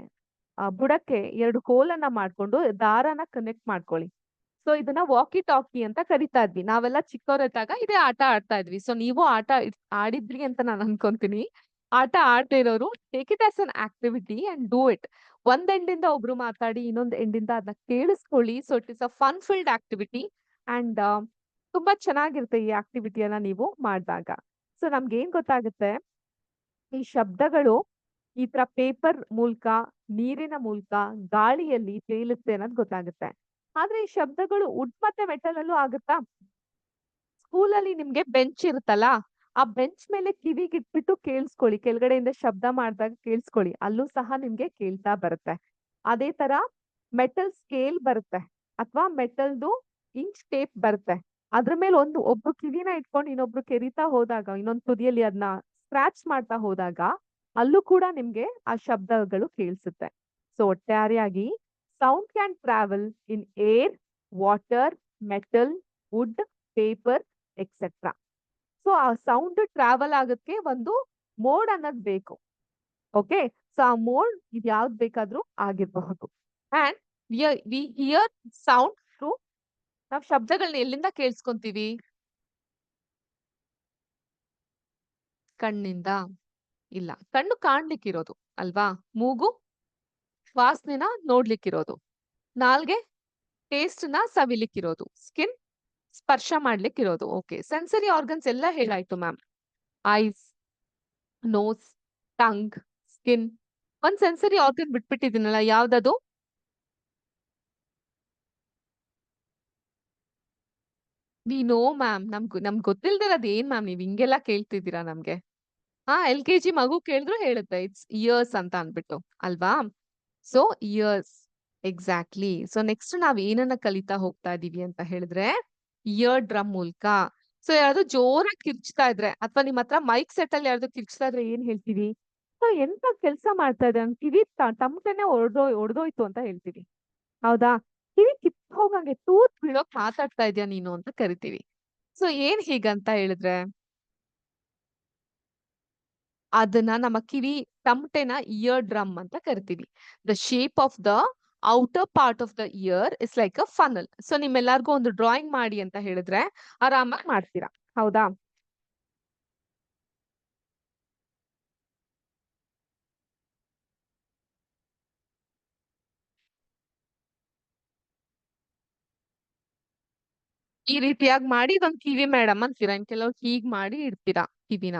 ಬುಡಕ್ಕೆ 2 ಕೋಲನ್ನ ಮಾಡ್ಕೊಂಡು ದಾರನ ಕನೆಕ್ಟ್ ಮಾಡ್ಕೊಳ್ಳಿ. ಸೊ ಇದನ್ನ ವಾಕಿ ಟಾಕಿ ಅಂತ ಕರಿತಾ ಇದ್ವಿ ನಾವೆಲ್ಲ ಚಿಕ್ಕವರಿದ್ದಾಗ. ಇದೇ ಆಟ ಆಡ್ತಾ ಇದ್ವಿ. ಸೊ ನೀವು ಆಟ ಆಡಿದ್ರಿ ಅಂತ ನಾನು ಅನ್ಕೊಂತೀನಿ. ಆಟ ಆಡ್ತಾ ಇರೋರು take it as an activity and do it. ಒಂದ್ ಎಂಡಿಂದ ಒಬ್ರು ಮಾತಾಡಿ ಇನ್ನೊಂದ್ ಎಂಡಿಂದ ಅದನ್ನ ಕೇಳಿಸ್ಕೊಳ್ಳಿ. So it is a fun filled activity and ತುಂಬಾ ಚೆನ್ನಾಗಿರುತ್ತೆ ಈ ಆಕ್ಟಿವಿಟಿಯನ್ನ ನೀವು ಮಾಡಿದಾಗ. ಸೊ ನಮ್ಗೆ ಏನ್ ಗೊತ್ತಾಗುತ್ತೆ, ಈ ಶಬ್ದಗಳು ಈ ತರ ಪೇಪರ್ ಮೂಲಕ, ನೀರಿನ ಮೂಲಕ, ಗಾಳಿಯಲ್ಲಿ ತೇಲುತ್ತೆ ಅನ್ನೋದು ಗೊತ್ತಾಗುತ್ತೆ. ಆದ್ರೆ ಈ ಶಬ್ದಗಳು ವುಡ್ ಮತ್ತೆ ಮೆಟಲ್ ಅಲ್ಲೂ ಆಗುತ್ತಾ? ಸ್ಕೂಲಲ್ಲಿ ನಿಮ್ಗೆ ಬೆಂಚ್ ಇರುತ್ತಲ್ಲ, ಆ ಬೆಂಚ್ ಮೇಲೆ ಕಿವಿಗಿಟ್ಬಿಟ್ಟು ಕೇಳಿಸ್ಕೊಳ್ಳಿ, ಕೆಳಗಡೆಯಿಂದ ಶಬ್ದ ಮಾಡಿದಾಗ ಕೇಳಿಸ್ಕೊಳ್ಳಿ, ಅಲ್ಲೂ ಸಹ ನಿಮ್ಗೆ ಕೇಳ್ತಾ ಬರುತ್ತೆ. ಅದೇ ತರ ಮೆಟಲ್ ಸ್ಕೇಲ್ ಬರುತ್ತೆ ಅಥವಾ ಮೆಟಲ್ದು ಇಂಚ್ ಟೇಪ್ ಬರುತ್ತೆ. ಅದ್ರ ಮೇಲೆ ಒಬ್ರು ಕಿವಿನ ಇಟ್ಕೊಂಡು ಇನ್ನೊಬ್ರು ಕೆರಿತಾ ಹೋದಾಗ, ಇನ್ನೊಂದು ತುದಿಯಲ್ಲಿ ಅದನ್ನ ಸ್ಕ್ರಾಚ್ ಮಾಡ್ತಾ ಹೋದಾಗ ಅಲ್ಲೂ ಕೂಡ ನಿಮ್ಗೆ ಆ ಶಬ್ದಗಳು ಕೇಳಿಸುತ್ತೆ. ಸೊ ಒಟ್ಟಾರೆಯಾಗಿ sound can travel in air, water, metal, wood, paper etcetera. So ಆ ಸೌಂಡ್ ಟ್ರಾವೆಲ್ ಆಗೋದಕ್ಕೆ ಒಂದು ಮೋಡ್ ಅನ್ನೋದು ಬೇಕು. ಓಕೆ, ಸೊ ಆ ಮೋಡ್ ಇದು ಯಾವ್ದು ಬೇಕಾದ್ರೂ ಆಗಿರಬಹುದು. And we hear sound through, ನಾವು ಶಬ್ದಗಳನ್ನ ಎಲ್ಲಿಂದ ಕೇಳಿಸ್ಕೊಂತೀವಿ? ಕಣ್ಣಿಂದ ಇಲ್ಲ, ಕಣ್ಣು ಕಾಣ್ಲಿಕ್ಕಿರೋದು ಅಲ್ವಾ? ಮೂಗು ವಾಸನೆನ ನೋಡ್ಲಿಕ್ಕಿರೋದು, ನಾಲ್ಗೆ ಟೇಸ್ಟ್ ನ ಸವಿಲಿಕ್ಕಿರೋದು, ಸ್ಕಿನ್ ಸ್ಪರ್ಶ ಮಾಡ್ಲಿಕ್ಕಿರೋದು. ಓಕೆ, ಸೆನ್ಸರಿ ಆರ್ಗನ್ಸ್ ಎಲ್ಲ ಹೇಳಾಯ್ತು ma'am. Eyes, nose, tongue, skin. ಒಂದ್ ಸೆನ್ಸರಿ ಆರ್ಗನ್ ಬಿಟ್ಬಿಟ್ಟಿದ್ದೀನಲ್ಲ, ಯಾವ್ದದು? We know ma'am. ನಮ್ಗ್ ಗೊತ್ತಿಲ್ದಿರೋದ್ ಏನ್ ಮ್ಯಾಮ್ ನೀವ್ ಹಿಂಗೆಲ್ಲ ಕೇಳ್ತಿದ್ದೀರಾ ನಮ್ಗೆ? LKG ಮಗು ಕೇಳಿದ್ರು ಹೇಳುತ್ತೆ ಇಟ್ಸ್ ಇಯರ್ಸ್ ಅಂತ ಅನ್ಬಿಟ್ಟು ಅಲ್ವಾ? So years, exactly. So next ನಾವ್ ಏನನ್ನ ಕಲಿತಾ ಹೋಗ್ತಾ ಇದೀವಿ ಅಂತ ಹೇಳಿದ್ರೆ ಇಯರ್ ಡ್ರಮ್ ಮೂಲಕ. ಸೊ ಯಾರಾದ್ರೂ ಜೋರಾಗಿ ಕಿರ್ಚ್ತಾ ಇದ್ರೆ ಅಥವಾ ನಿಮ್ ಹತ್ರ ಮೈಕ್ ಸೆಟ್ ಅಲ್ಲಿ ಯಾರಾದ್ರೂ ಕಿರ್ಚ್ತಾ ಇದ್ರೆ ಏನ್ ಹೇಳ್ತೀವಿ? ಸೊ ಎಂತ ಕೆಲ್ಸ ಮಾಡ್ತಾ ಇದ್ರೆ ಕಿವಿ ತಮಟೆನೆ ಒಡ್ದೋಯ್ತು ಅಂತ ಹೇಳ್ತೀವಿ, ಹೌದಾ? ಕಿವಿ ಕಿತ್ ಹೋಗಂಗೆ ತೂತ್ ಬೀಳೋಕ್ ಮಾತಾಡ್ತಾ ಇದ್ಯಾ ನೀನು ಅಂತ ಕರಿತೀವಿ. ಸೊ ಏನ್ ಹೀಗಂತ ಹೇಳಿದ್ರೆ ಅದನ್ನ ನಮ್ಮ ಕಿವಿ ತಮಟೆನ ಇಯರ್ ಡ್ರಮ್ ಅಂತ ಕರಿತೀವಿ. The shape of the outer part of the year is like a funnel. So ನಿಮ್ಮೆಲ್ಲರಿಗೂ ಒಂದು ಡ್ರಾಯಿಂಗ್ ಮಾಡಿ ಅಂತ ಹೇಳಿದ್ರೆ ಆರಾಮಾಗಿ ಮಾಡ್ತೀರಾ, ಹೌದಾ? ಈ ರೀತಿಯಾಗಿ ಮಾಡಿ ಇದೊಂದು ಕಿವಿ ಮೇಡಮ್ ಅಂತೀರಾ, ಇನ್ ಕೆಲವ್ರು ಹೀಗ್ ಮಾಡಿ ಇಡ್ತೀರಾ ಕಿವಿನ,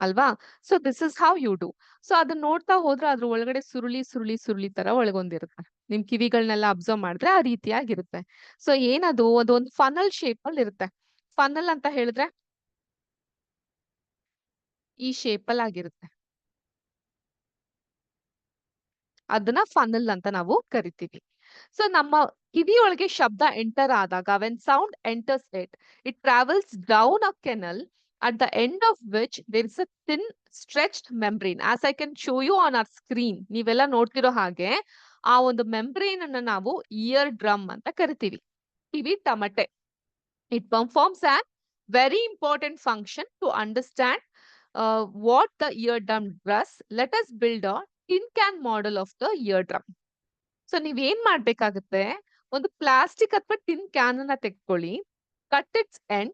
ಅಲ್ವಾ? So this is how you do. So ಅದನ್ನ ನೋಡ್ತಾ ಹೋದ್ರೆ ಅದ್ರ ಒಳಗಡೆ ಸುರುಳಿ ಸುರುಳಿ ಸುರುಳಿ ತರ ಒಳಗೊಂದಿರುತ್ತೆ. ನಿಮ್ ಕಿವಿಗಳನ್ನೆಲ್ಲ ಅಬ್ಸರ್ವ್ ಮಾಡಿದ್ರೆ ಆ ರೀತಿಯಾಗಿರುತ್ತೆ. ಸೊ ಏನದು, ಅದೊಂದು ಫನಲ್ ಶೇಪ್ ಅಲ್ಲಿ ಇರುತ್ತೆ. ಫನಲ್ ಅಂತ ಹೇಳಿದ್ರೆ ಈ ಶೇಪ್ ಅಲ್ಲಿ ಆಗಿರುತ್ತೆ. ಅದನ್ನ ಫನಲ್ ಅಂತ ನಾವು ಕರಿತೀವಿ. ಸೊ ನಮ್ಮ ಕಿವಿಯೊಳಗೆ ಶಬ್ದ ಎಂಟರ್ ಆದಾಗ, when sound enters it travels down a canal at the end of which there is a thin stretched membrane. As I can show you on our screen, ನೀವೆಲ್ಲ ನೋಡ್ತಿರೋ ಹಾಗೆ ಆ ಒಂದು ಮೆಂಬ್ರೇನ್ ಅನ್ನ ನಾವು ಇಯರ್ ಡ್ರಮ್ ಅಂತ ಕರಿತೀವಿ. ಕಿವಿ ತಮಟೆ. It performs a very important function to understand what the eardrum does. Let us build a tin can model of the eardrum. So ನೀವೇನ್ ಮಾಡ್ಬೇಕಾಗತ್ತೆ, ಒಂದು ಪ್ಲಾಸ್ಟಿಕ್ ಅಥವಾ ಟಿನ್ ಕ್ಯಾನ್ ಅನ್ನ ತೆಗೆದುಕೊಳ್ಳಿ, cut it's end,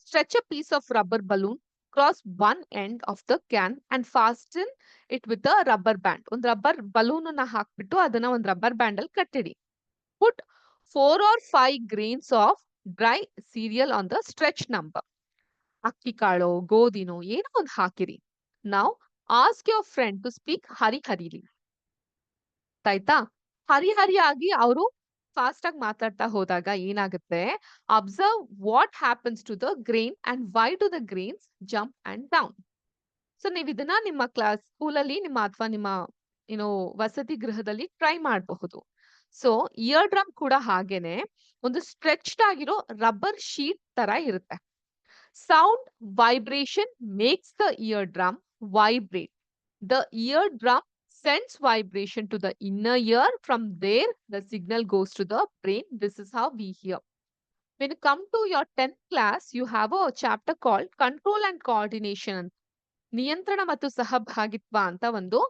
stretch a piece of rubber balloon across one end of the can and fasten it with a rubber band. ಒಂದು rubber balloon ಅನ್ನ ಹಾಕ್ಬಿಟ್ಟು ಅದನ್ನ ಒಂದು ರಬ್ಬರ್ ಬ್ಯಾಂಡ್ ಅಲ್ಲಿ ಕಟ್ಟಿಡಿ. Put 4 or 5 grains of dry cereal on the stretch number. ಅಕ್ಕಿ ಕಾಳು, ಗೋಧಿನೋ ಏನೋ ಒಂದು ಹಾಕಿರಿ. Now ask your friend to speak ಹರಿ ಹರಿಲಿ. ಆಯ್ತಾ? ಹರಿ ಹರಿಯಾಗಿ ಅವರು ಫಾಸ್ಟ್ ಆಗಿ ಮಾತಾಡ್ತಾ ಹೋದಾಗ ಏನಾಗುತ್ತೆ, observe what happens to the grain and why do the grains jump and down. So ನೀವು ಇದನ್ನ ನಿಮ್ಮ ಕ್ಲಾಸ್ ಸ್ಕೂಲಲ್ಲಿ ನಿಮ್ಮ ಅಥವಾ ನಿಮ್ಮ ಏನೋ ವಸತಿ ಗೃಹದಲ್ಲಿ ಟ್ರೈ ಮಾಡಬಹುದು. ಸೊ ಇಯರ್ ಡ್ರಮ್ ಕೂಡ ಹಾಗೇನೆ ಒಂದು ಸ್ಟ್ರೆಚ್ಡ್ ಆಗಿರೋ ರಬ್ಬರ್ ಶೀಟ್ ತರ ಇರುತ್ತೆ. Sound vibration makes the year drum vibrate. The year drum sends vibration to the inner ear. From there, the signal goes to the brain. This is how we hear. When you come to your 10th class, you have a chapter called Control and Coordination. ನಿಯಂತ್ರಣ ಮತ್ತು ಸಹಭಾಗಿತ್ವ ಅಂತ ಒಂದು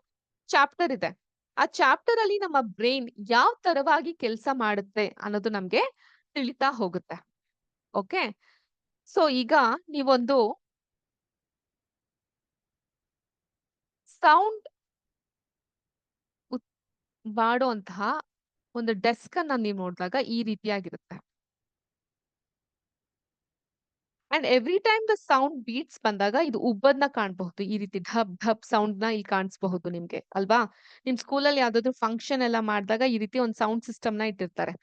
chapter ಇದೆ. ಆ chapter ಅಲ್ಲಿ ನಮ್ಮ brain ಯಾವ ತರವಾಗಿ ಕೆಲಸ ಮಾಡುತ್ತೆ ಅನ್ನೋದು ನಮ್ಗೆ ತಿಳಿತಾ ಹೋಗುತ್ತೆ. ಓಕೆ, ಸೊ ಈಗ ನೀವೊಂದು ಸೌಂಡ್ ಮಾಡುವಂತಹ ಒಂದು ಡೆಸ್ಕ್ ಅನ್ನ ನೀವು ನೋಡಿದಾಗ ಈ ರೀತಿಯಾಗಿರುತ್ತೆ. And every time the sound beats ಬಂದಾಗ ಇದು ಉಬ್ಬದ್ನ ಕಾಣಬಹುದು. ಈ ರೀತಿ ಢಬ್ ಢಬ್ ಸೌಂಡ್ ನ ಇಲ್ಲಿ ಕಾಣಿಸಬಹುದು ನಿಮ್ಗೆ ಅಲ್ವಾ. ನಿಮ್ ಸ್ಕೂಲಲ್ಲಿ ಯಾವ್ದಾದ್ರು ಫಂಕ್ಷನ್ ಎಲ್ಲ ಮಾಡಿದಾಗ ಈ ರೀತಿ ಒಂದು ಸೌಂಡ್ ಸಿಸ್ಟಮ್ ನ ಇಟ್ಟಿರ್ತಾರೆ.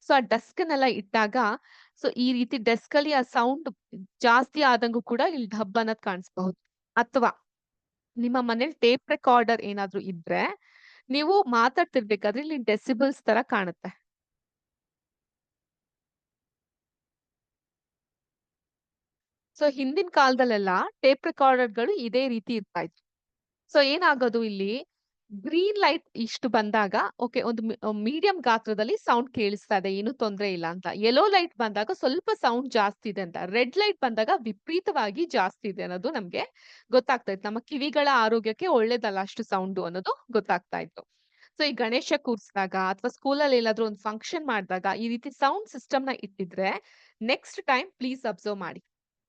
ಸೊ ಆ ಡೆಸ್ಕ್ ನೆಲ್ಲ ಇಟ್ಟಾಗ ಸೊ ಈ ರೀತಿ ಡೆಸ್ಕ್ ಅಲ್ಲಿ ಆ ಸೌಂಡ್ ಜಾಸ್ತಿ ಆದಂಗೂ ಕೂಡ ಇಲ್ಲಿ ಢಬ್ ಅನ್ನೋದ್ ಕಾಣಿಸಬಹುದು. ಅಥವಾ ನಿಮ್ಮ ಮನೇಲಿ ಟೇಪ್ ರೆಕಾರ್ಡರ್ ಏನಾದ್ರು ಇದ್ರೆ ನೀವು ಮಾತಾಡ್ತಿರ್ಬೇಕಾದ್ರೆ ಇಲ್ಲಿ ಡೆಸಿಬಲ್ಸ್ ತರ ಕಾಣುತ್ತೆ. ಸೊ ಹಿಂದಿನ ಕಾಲದಲ್ಲೆಲ್ಲ ಟೇಪ್ ರೆಕಾರ್ಡರ್ಗಳು ಇದೇ ರೀತಿ ಇರ್ತಾ ಇತ್ತು. ಸೊ ಏನಾಗೋದು ಇಲ್ಲಿ ಗ್ರೀನ್ ಲೈಟ್ ಇಷ್ಟು ಬಂದಾಗ ಓಕೆ ಒಂದು ಮೀಡಿಯಂ ಗಾತ್ರದಲ್ಲಿ ಸೌಂಡ್ ಕೇಳಿಸ್ತಾ ಇದೆ, ಏನು ತೊಂದರೆ ಇಲ್ಲ ಅಂತ. ಯೆಲ್ಲೋ ಲೈಟ್ ಬಂದಾಗ ಸ್ವಲ್ಪ ಸೌಂಡ್ ಜಾಸ್ತಿ ಇದೆ ಅಂತ. ರೆಡ್ ಲೈಟ್ ಬಂದಾಗ ವಿಪರೀತವಾಗಿ ಜಾಸ್ತಿ ಇದೆ ಅನ್ನೋದು ನಮ್ಗೆ ಗೊತ್ತಾಗ್ತಾ ಇತ್ತು. ನಮ್ಮ ಕಿವಿಗಳ ಆರೋಗ್ಯಕ್ಕೆ ಒಳ್ಳೇದಲ್ಲ ಅಷ್ಟು ಸೌಂಡು ಅನ್ನೋದು ಗೊತ್ತಾಗ್ತಾ ಇತ್ತು. ಸೊ ಈ ಗಣೇಶ ಕೂರ್ಸಿದಾಗ ಅಥವಾ ಸ್ಕೂಲಲ್ಲಿ ಎಲ್ಲಾದ್ರೂ ಒಂದು ಫಂಕ್ಷನ್ ಮಾಡಿದಾಗ ಈ ರೀತಿ ಸೌಂಡ್ ಸಿಸ್ಟಮ್ ನ ಇಟ್ಟಿದ್ರೆ ನೆಕ್ಸ್ಟ್ ಟೈಮ್ ಪ್ಲೀಸ್ ಅಬ್ಸರ್ವ್ ಮಾಡಿ.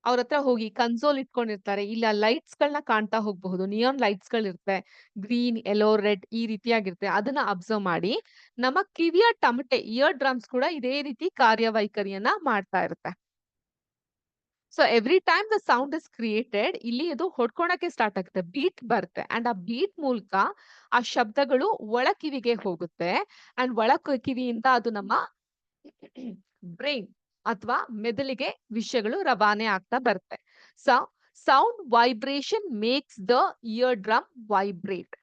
ಅವ್ರ ಹತ್ರ ಹೋಗಿ ಕನ್ಸೋಲ್ ಇಟ್ಕೊಂಡಿರ್ತಾರೆ, ಇಲ್ಲ ಲೈಟ್ಸ್ ಗಳನ್ನ ಕಾಣ್ತಾ ಹೋಗ್ಬಹುದು, ನಿಯಾನ್ ಲೈಟ್ಸ್ ಗಳಿರುತ್ತೆ, ಗ್ರೀನ್ ಯೆಲ್ಲೋ ರೆಡ್ ಈ ರೀತಿಯಾಗಿರುತ್ತೆ. ಅದನ್ನ ಅಬ್ಸರ್ವ್ ಮಾಡಿ. ನಮ್ಮ ಕಿವಿಯ ಟಮಟೆ ಇಯರ್ ಡ್ರಮ್ಸ್ ಕೂಡ ಇದೇ ರೀತಿ ಕಾರ್ಯವೈಖರಿಯನ್ನ ಮಾಡ್ತಾ ಇರುತ್ತೆ. So every time the sound is created, ಇಲ್ಲಿ ಇದು ಹೊಡ್ಕೊಳಕ್ಕೆ ಸ್ಟಾರ್ಟ್ ಆಗುತ್ತೆ, ಬೀಟ್ ಬರುತ್ತೆ. ಅಂಡ್ ಆ ಬೀಟ್ ಮೂಲಕ ಆ ಶಬ್ದಗಳು ಒಳ ಕಿವಿಗೆ ಹೋಗುತ್ತೆ. ಅಂಡ್ ಒಳ ಕಿವಿಯಿಂದ ಅದು ನಮ್ಮ ಬ್ರೈನ್ ಅಥವಾ ಮೆದುಳಿಗೆ ವಿಷಯಗಳು ರವಾನೆ ಆಗ್ತಾ ಬರುತ್ತೆ. So sound vibration makes the year drum vibrate.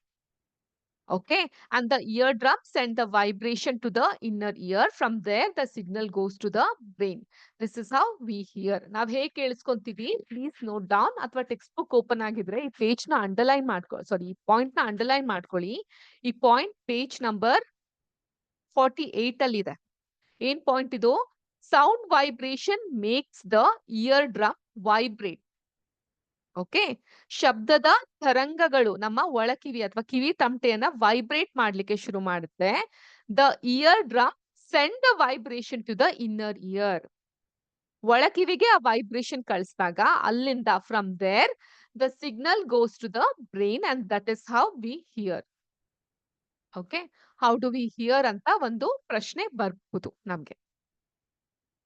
Okay, and the eardrum send the vibration to the inner ear. From there, the signal goes to the brain. This is how we hear. ನಾವ್ ಹೇಗೆ ಕೇಳಿಸ್ಕೊಂತೀವಿ, please note down. ಅಥವಾ text book open ಆಗಿದ್ರೆ ಈ page ನ underline ಈ point ನ underline ಮಾಡ್ಕೊಳ್ಳಿ. ಈ ಪಾಯಿಂಟ್ ಪೇಜ್ ನಂಬರ್ 48 ಅಲ್ಲಿ ಇದೆ. ಏನ್ ಪಾಯಿಂಟ್ ಇದು? Sound vibration makes the year drum vibrate. Okay, ಶಬ್ದದ ತರಂಗಗಳು ನಮ್ಮ ಒಳಕಿವಿ ಅಥವಾ ಕಿವಿ ತಮಟೆಯನ್ನ ವೈಬ್ರೇಟ್ ಮಾಡ್ಲಿಕ್ಕೆ ಶುರು ಮಾಡುತ್ತೆ. The year drum send the vibration to the inner ear. ಒಳಕಿವಿಗೆ ಆ ವೈಬ್ರೇಷನ್ ಕಳಿಸಿದಾಗ ಅಲ್ಲಿಂದ from there the signal goes to the brain and that is how we hear. Okay, how do we hear ಅಂತ ಒಂದು ಪ್ರಶ್ನೆ ಬರ್ಬಹುದು ನಮ್ಗೆ.